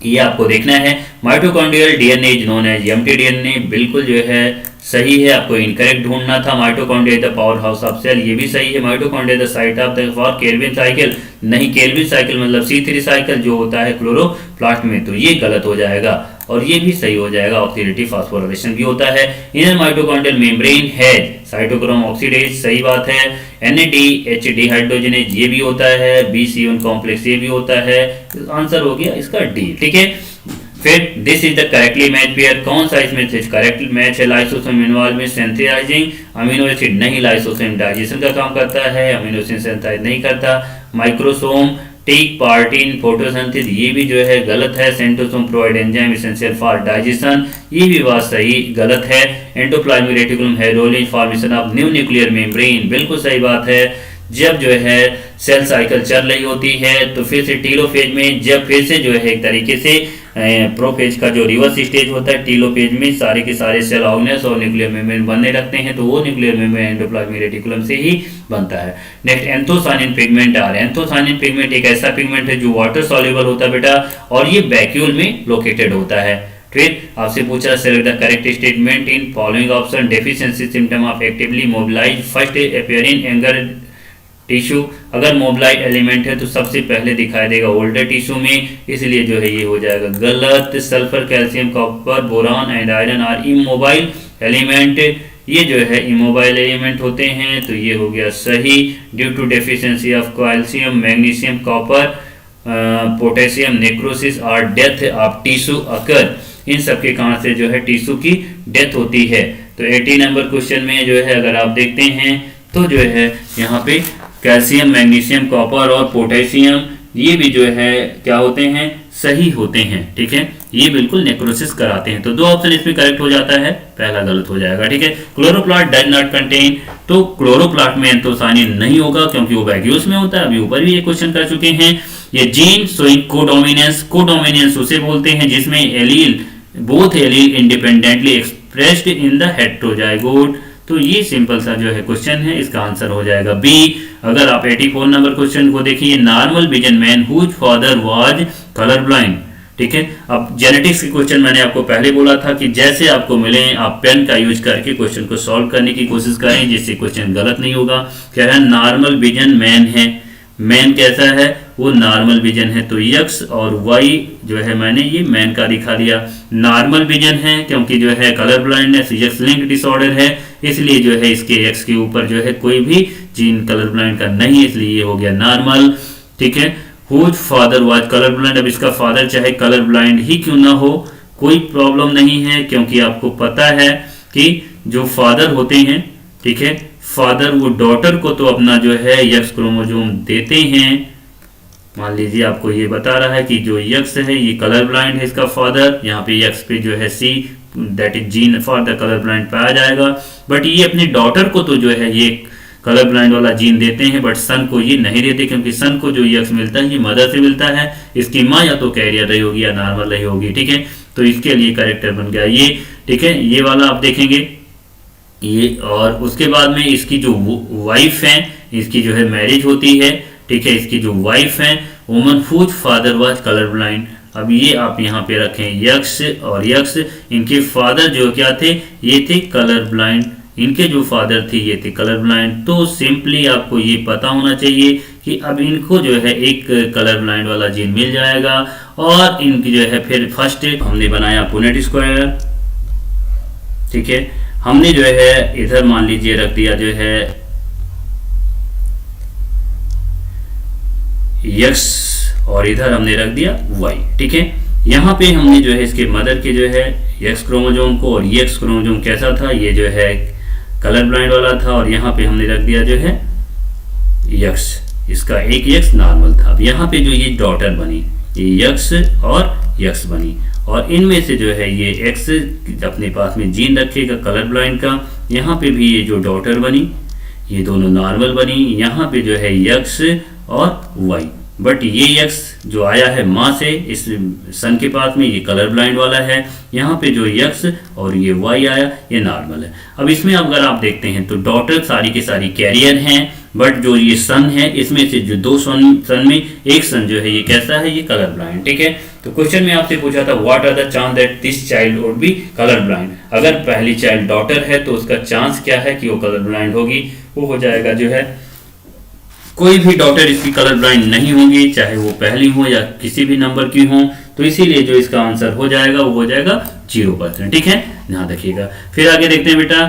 ये आपको देखना है। Mitochondrial DNA is known as empty DNA, बिल्कुल जो है सही है, आपको इनकरेक्ट ढूंढना था। Mitochondria the power house of cell, ये भी सही है। Mitochondria the site of the for Calvin cycle, नहीं, केल्विन साइकिल मतलब C3 साइकिल जो होता है क्लोरोप्लास्ट में, तो ये गलत हो जाएगा और ये भी सही हो जाएगा। ऑक्सीडेटिव फास्फोराइलेशन भी होता है। Inner mitochondrial membrane has cytochrome oxidase, सही बात है। NADH डिहाइड्रोजनेज ये भी होता है। BC1 कॉम्प्लेक्स ये भी होता है। आंसर हो गया इसका डी। ठीक है, फिर this is the correctly match pair, कौन सा इसमें से करेक्ट मैच है? लाइसोसोम इन्वॉल्व में सिंथेसाइजिंग अमीनो एसिड, नहीं, लाइसोसोम डाइजेशन का काम करता है, अमीनो एसिड सिंथेसाइज नहीं करता। Microsome take part in photosynthesis, ये भी जो है गलत है। Centrosome provide enzyme essential for digestion, ये भी बात सही गलत है। एंडोप्लाज्मिक रेटिकुलम है role in formation of new nuclear membrane, बिल्कुल सही बात है। जब जो है सेल साइकिल चल रही होती है तो फिर से टीलोफेज में, जब फिर से जो है एक तरीके से प्रोफेज का जो रिवर्स स्टेज होता है, टीलोफेज में सारे के सारे सेल ऑर्गेनेल्स और न्यूक्लियर मेम्ब्रेन बनने लगते हैं, तो वो न्यूक्लियर मेम्ब्रेन एंडोप्लाज्मिक रेटिकुलम से ही बनता है। नेक्स्ट एंथोसायनिन पिगमेंट आ रहा है। एंथोसायनिन पिगमेंट एक ऐसा पिगमेंट है जो वाटर सॉल्युबल होता है बेटा, और ये वैक्यूल में लोकेटेड होता है। फिर आपसे पूछा select the correct statement in following option, deficiency symptom of actively mobilise first appear in younger tissue, अगर मोबिलाइज एलिमेंट है तो सबसे पहले दिखाई देगा ओल्डर टिश्यू में, इसलिए जो है ये हो जाएगा गलत। Sulphur, calcium, copper, boron and iron are immobile element, ये जो है इमोबाइल एलिमेंट होते हैं, तो ये हो गया सही। Due to deficiency of calcium, magnesium, copper, potassium, necrosis और डेथ ऑफ टिश्यू अकर, इन सब के कारण से जो है टिश्यू की डेथ होती है। तो 80 नंबर क्वेश्चन में जो है अगर आप देखते हैं तो जो है यहाँ पे कैल्शियम, मैग्नीशियम, कॉपर और पोटेशियम ये भी जो है क्या होते हैं, सही होते हैं। ठीक है, ये बिल्कुल नेक्रोसिस कराते हैं, तो 2 ऑप्शन इसमें करेक्ट हो जाता है, पहला गलत हो जाएगा। ठीक है, क्लोरोप्लास्ट डज नॉट कंटेन, तो क्लोरोप्लास्ट में एंथोसायनिन नहीं होगा क्योंकि वो वैक्यूल्स में होता है, अभी ऊपर भी ये क्वेश्चन कर चुके हैं। ये जीन शोइंग कोडोमिनेंस, कोडोमिनेंस उसे बोलते हैं जिसमें allele both allele independently expressed in the heterozygote, तो ये सिंपल सा जो है क्वेश्चन है, इसका आंसर हो जाएगा बी। अगर आप 84 नंबर क्वेश्चन को देखिए, normal vision man whose father was colour blind. ठीक है, अब जेनेटिक्स के क्वेश्चन मैंने आपको पहले बोला था कि जैसे आपको मिले आप पेन का यूज करके क्वेश्चन को सॉल्व करने की कोशिश करें जिससे क्वेश्चन गलत नहीं होगा। क्या है, नॉर्मल विजन मैन है, मैन कैसा है, वो नॉर्मल विजन है, तो यक्स और वाई जो है मैंने ये मैन का दिखा दिया। नॉर्मल विजन है क्योंकि जो है colour blindness x link disorder है, इसलिए जो है इसके एक्स के ऊपर जो है कोई भी जीन कलर ब्लाइंड का नहीं, इसलिए ये हो गया नॉर्मल। ठीक है, whose father was colour blind, अब इसका फादर चाहे कलर ब्लाइंड ही क्यों ना हो कोई प्रॉब्लम नहीं है, क्योंकि आपको पता है कि जो फादर होते हैं, ठीक है, फादर वो डॉटर को तो अपना जो है यक्स क्रोमोसोम देते हैं। मान लीजिए आपको ये बता रहा है कि जो यक्स है ये कलर ब्लाइंड है, इसका फादर, यहाँ पे यक्स पे जो है see that is gene for the colour blind पाया जाएगा, बट ये अपनी डॉटर को तो जो है ये कलर ब्लाइंड वाला जीन देते हैं, बट सन को ये नहीं देते, क्योंकि सन को जो यक्स मिलता है ये मदर से मिलता है, इसकी माँ या तो कैरियर रही होगी या नॉर्मल रही होगी। ठीक है, तो इसके लिए करेक्टर बन गया ये। ठीक है, ये वाला आप देखेंगे ये, और उसके बाद में इसकी जो वाइफ है, इसकी जो है मैरिज होती है। ठीक है, इसकी जो वाइफ है woman whose father was colour blind, अब ये आप यहाँ पे रखें यक्स और यक्स, इनके फादर जो क्या थे, ये थे कलर ब्लाइंड, इनके जो फादर थे ये थे कलर ब्लाइंड। तो सिंपली आपको ये पता होना चाहिए कि अब इनको जो है एक कलर ब्लाइंड वाला जीन मिल जाएगा, और इनकी जो है फिर फर्स्ट हमने बनाया पुनेट स्क्वायर, ठीक है। हमने जो है इधर मान लीजिए रख दिया जो है यक्स और इधर हमने रख दिया वाई, ठीक है। यहाँ पे हमने जो है इसके मदर के जो है एक्स क्रोमोजोम को, और ये एक्स क्रोमोजोम कैसा था, ये जो है कलर ब्लाइंड वाला था, और यहाँ पे हमने रख दिया जो है यक्स, इसका एक यक्स नॉर्मल था। अब यहाँ पे जो ये डॉटर बनी, ये यक्स और यक्स बनी, और इनमें से जो है ये एक्स अपने पास में जीन रखेगा कलर ब्लाइंड का। यहाँ पे भी ये जो डॉटर बनी, ये दोनों नॉर्मल बनी। यहाँ पे जो है यक्स और वाई, बट ये यक्स जो आया है माँ से इस सन के पास में, ये कलर ब्लाइंड वाला है। यहाँ पे जो यक्स और ये वाई आया, ये नॉर्मल है। अब इसमें अगर आप देखते हैं तो डॉटर सारी की सारी कैरियर हैं, बट जो ये सन है इसमें से जो दो सन में एक सन जो है ये कैसा है, ये कलर ब्लाइंड, ठीक है। तो क्वेश्चन में आपसे पूछा था what are the chance that this child would be colour blind. अगर पहली चाइल्ड डॉटर है तो उसका चांस क्या है कि वो कलर ब्लाइंड होगी, वो हो जाएगा जो है कोई भी डॉटर इसकी कलर ब्लाइंड नहीं होगी, चाहे वो पहली हो या किसी भी नंबर की हो। तो इसीलिए जो इसका आंसर हो जाएगा वो हो जाएगा 0%, ठीक है, ध्यान रखिएगा। फिर आगे देखते हैं बेटा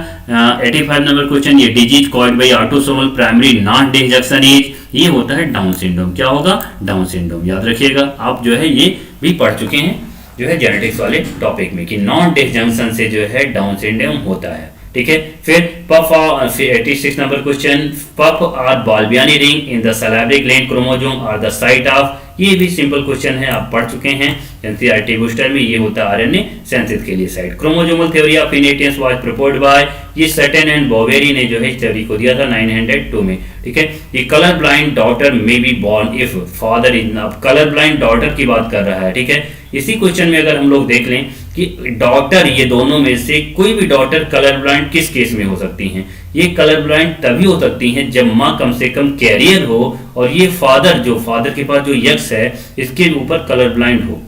85 नंबर क्वेश्चन, ये disease caused by autosomal primary non disjunctions, ये होता है डाउन सिंड्रोम। क्या होगा, डाउन सिंड्रोम, याद रखिएगा। आप जो है ये भी पढ़ चुके हैं जो है जेनेटिक्स वाले टॉपिक में कि नॉन डिसजंक्शन से जो है डाउन सिंड्रोम होता है, ठीक है। फिर puff 86 number question, puff are Balbiani ring in the salivary gland chromosome are the site of, ये भी सिंपल क्वेश्चन है, आप पढ़ चुके हैं एनसीईआरटी बूस्टर में। ये होता है आरएनए सिंथेसिस के लिए site. Chromosomal theory of inheritance was proposed by, ये सटन एंड बोवेरी ने जो है इस थ्योरी को दिया था 902 में, ठीक है। ये colour blind daughter may be born if father is, अब कलर ब्लाइंड डॉटर की बात कर रहा है, ठीक है। इसी क्वेश्चन में अगर हम लोग देख लें कि डॉटर, ये दोनों में से कोई भी डॉटर कलर ब्लाइंड किस केस में हो सकती हैं, ये कलर ब्लाइंड तभी हो सकती हैं जब माँ कम से कम कैरियर हो, और ये फादर, जो फादर के पास जो यक्स है इसके ऊपर कलर ब्लाइंड हो,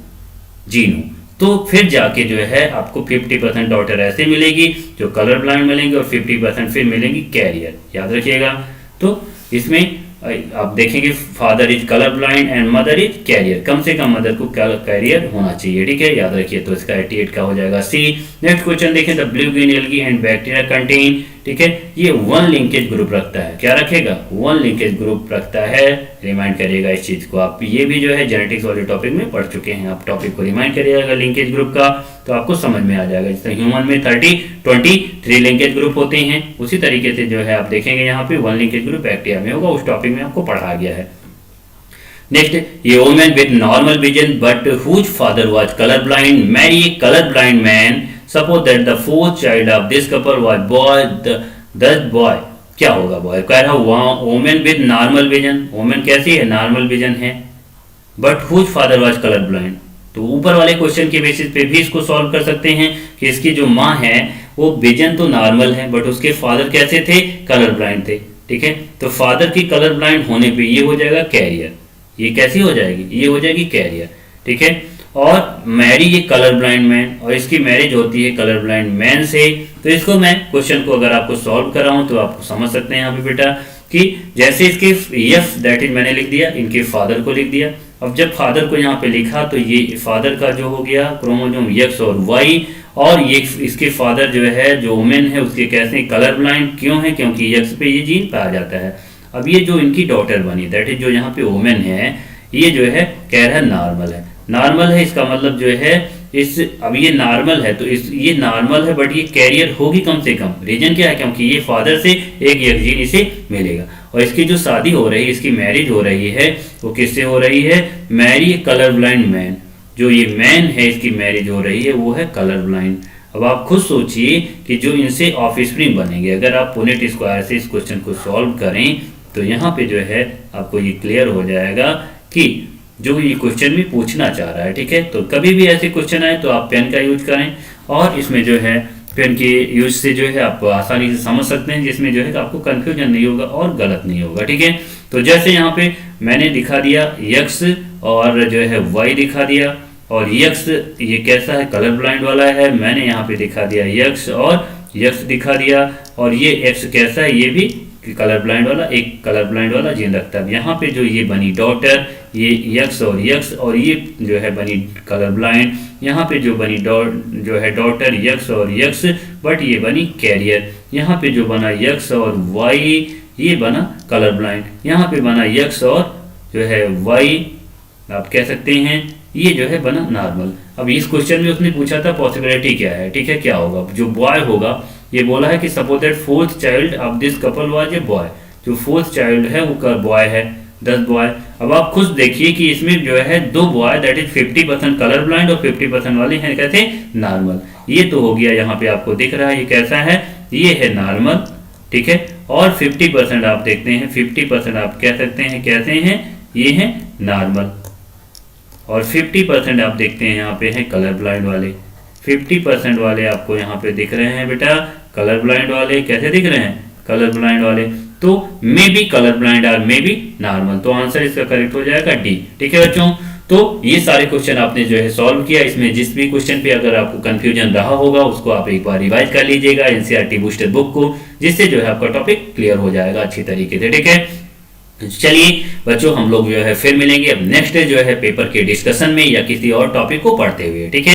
जीन हो, तो फिर जाके जो है आपको 50% डॉटर ऐसे मिलेगी जो कलर ब्लाइंड मिलेंगे, और 50% फिर मिलेंगी कैरियर, याद रखिएगा। तो इसमें आप देखेंगे father is colour blind and mother is carrier, कम से कम मदर को कैरियर होना चाहिए, ठीक है, याद रखिए। तो इसका 88 का हो जाएगा सी। नेक्स्ट क्वेश्चन देखें, the blue green algae and bacteria contain, ठीक है, ये 1 लिंकेज ग्रुप रखता है, क्या रखेगा, 1 लिंकेज ग्रुप रखता है। रिमाइंड करिएगा इस चीज को, आप ये भी जो है जेनेटिक्स वाले टॉपिक में पढ़ चुके हैं, आप टॉपिक को रिमाइंड करिएगा लिंकेज ग्रुप का, तो आपको समझ में आ जाएगा। जैसे ह्यूमन में 23 लिंकेज ग्रुप होते हैं, उसी तरीके से जो है आप देखेंगे यहाँ पे 1 लिंकेज ग्रुप बैक्टीरिया में होगा, उस टॉपिक में आपको पढ़ाया गया है। नेक्स्ट, ये women with normal vision but whose father was colour blind marry a colour blind man, suppose that the fourth child of this couple was boy, the boy, क्या होगा बॉय, कह रहा women with normal vision, women कैसी है, normal vision है, but whose father was colour blind. तो ऊपर वाले क्वेश्चन के बेसिस पे भी इसको सॉल्व कर सकते हैं कि इसकी जो माँ है वो विजन तो नॉर्मल है, बट उसके फादर कैसे थे, कलर ब्लाइंड थे, ठीक है। तो फादर की कलर ब्लाइंड होने पे ये हो जाएगा कैरियर, ये कैसी हो जाएगी, ये हो जाएगी कैरियर, ठीक है। और मैरी ये कलर ब्लाइंड मैन, और इसकी मैरिज होती है कलर ब्लाइंड मैन से। तो इसको मैं क्वेश्चन को अगर आपको सॉल्व कर रहा हूं तो आपको समझ सकते हैं यहाँ पे बेटा कि जैसे इसके यस दैट इज मैंने लिख दिया, इनके फादर को लिख दिया। अब जब फादर को यहाँ पे लिखा तो ये फादर का जो हो गया क्रोमोसोम एक्स और वाई, और ये इसके फादर जो है जो वुमेन है उसके कैसे कलर ब्लाइंड क्यों है, क्योंकि एक्स पे ये जीन पाया जाता है। अब ये जो इनकी डॉटर बनी दैट इज जो यहाँ पे वुमेन है, ये जो है कह रहा है नॉर्मल है, नॉर्मल है, इसका मतलब जो है इस, अब ये नॉर्मल है तो इस, ये नॉर्मल है बट ये कैरियर होगी कम से कम। रीजन क्या है, क्योंकि ये फादर से एक जीन इसे मिलेगा, और इसकी जो शादी हो रही है, इसकी मैरिज हो रही है, वो किससे हो रही है, मैरी कलर ब्लाइंड मैन, जो ये मैन है इसकी मैरिज हो रही है वो है कलर ब्लाइंड। अब आप खुद सोचिए कि जो इनसे ऑफस्प्रिंग बनेंगे, अगर आप पुनेट स्क्वायर से इस क्वेश्चन को सॉल्व करें तो यहाँ पे जो है आपको ये क्लियर हो जाएगा कि जो ये क्वेश्चन भी पूछना चाह रहा है, ठीक है। तो कभी भी ऐसे क्वेश्चन आए तो आप पेन का यूज करें, और इसमें जो है पेन के यूज से जो है आप आसानी से समझ सकते हैं, जिसमें जो है आपको कंफ्यूजन नहीं होगा और गलत नहीं होगा, ठीक है। तो जैसे यहाँ पे मैंने दिखा दिया यक्स और जो है वाई दिखा दिया, और यक्स ये कैसा है, कलर ब्लाइंड वाला है, मैंने यहाँ पे दिखा दिया यक्स और यक्स दिखा दिया। और ये एक्स कैसा है, ये भी कलर ब्लाइंड वाला, एक कलर ब्लाइंड वाला जीन रखता है। यहाँ पे जो ये बनी डॉटर, ये यक्स और ये जो है बनी कलर ब्लाइंड। यहाँ पे जो बनी जो है डॉटर यक्स और यक्स, बट ये बनी कैरियर। यहाँ पे जो बना यक्स और वाई, ये बना कलर ब्लाइंड। यहाँ पे बना यक्स और जो है वाई, आप कह सकते हैं ये जो है बना नॉर्मल। अब इस क्वेश्चन में उसने पूछा था पॉसिबिलिटी क्या है, ठीक है, क्या होगा। जो बॉय होगा, ये बोला है कि suppose that fourth child of this couple was a boy. जो फोर्थ चाइल्ड है वो बॉय है, 10 बॉय। अब आप खुद देखिए कि इसमें जो है 2 boy that is 50% colour blind और 50% वाले हैं कहते हैं नॉर्मल। ये तो हो गया, यहाँ पे आपको दिख रहा है ये कैसा है, ये है नॉर्मल, ठीक है। और 50% आप देखते हैं, 50% आप कह सकते हैं कैसे हैं, ये है नॉर्मल। और 50% आप देखते हैं यहाँ पे है कलर ब्लाइंड वाले। 50% वाले आपको यहाँ पे दिख रहे हैं बेटा, कलर ब्लाइंड वाले कैसे दिख रहे हैं, कलर ब्लाइंड वाले। तो मे बी कलर ब्लाइंड और मे बी नॉर्मल, तो आंसर इसका करेक्ट हो जाएगा डी, ठीक है बच्चों। तो ये सारे क्वेश्चन आपने जो है सॉल्व किया। इसमें जिस भी क्वेश्चन पे अगर आपको कंफ्यूजन रहा होगा उसको आप एक बार रिवाइज कर लीजिएगा एनसीईआरटी बूस्टर बुक को, जिससे जो है आपका टॉपिक क्लियर हो जाएगा अच्छी तरीके से, ठीक है। चलिए बच्चों, हम लोग जो है फिर मिलेंगे अब नेक्स्ट जो है पेपर के डिस्कशन में या किसी और टॉपिक को पढ़ते हुए, ठीक है।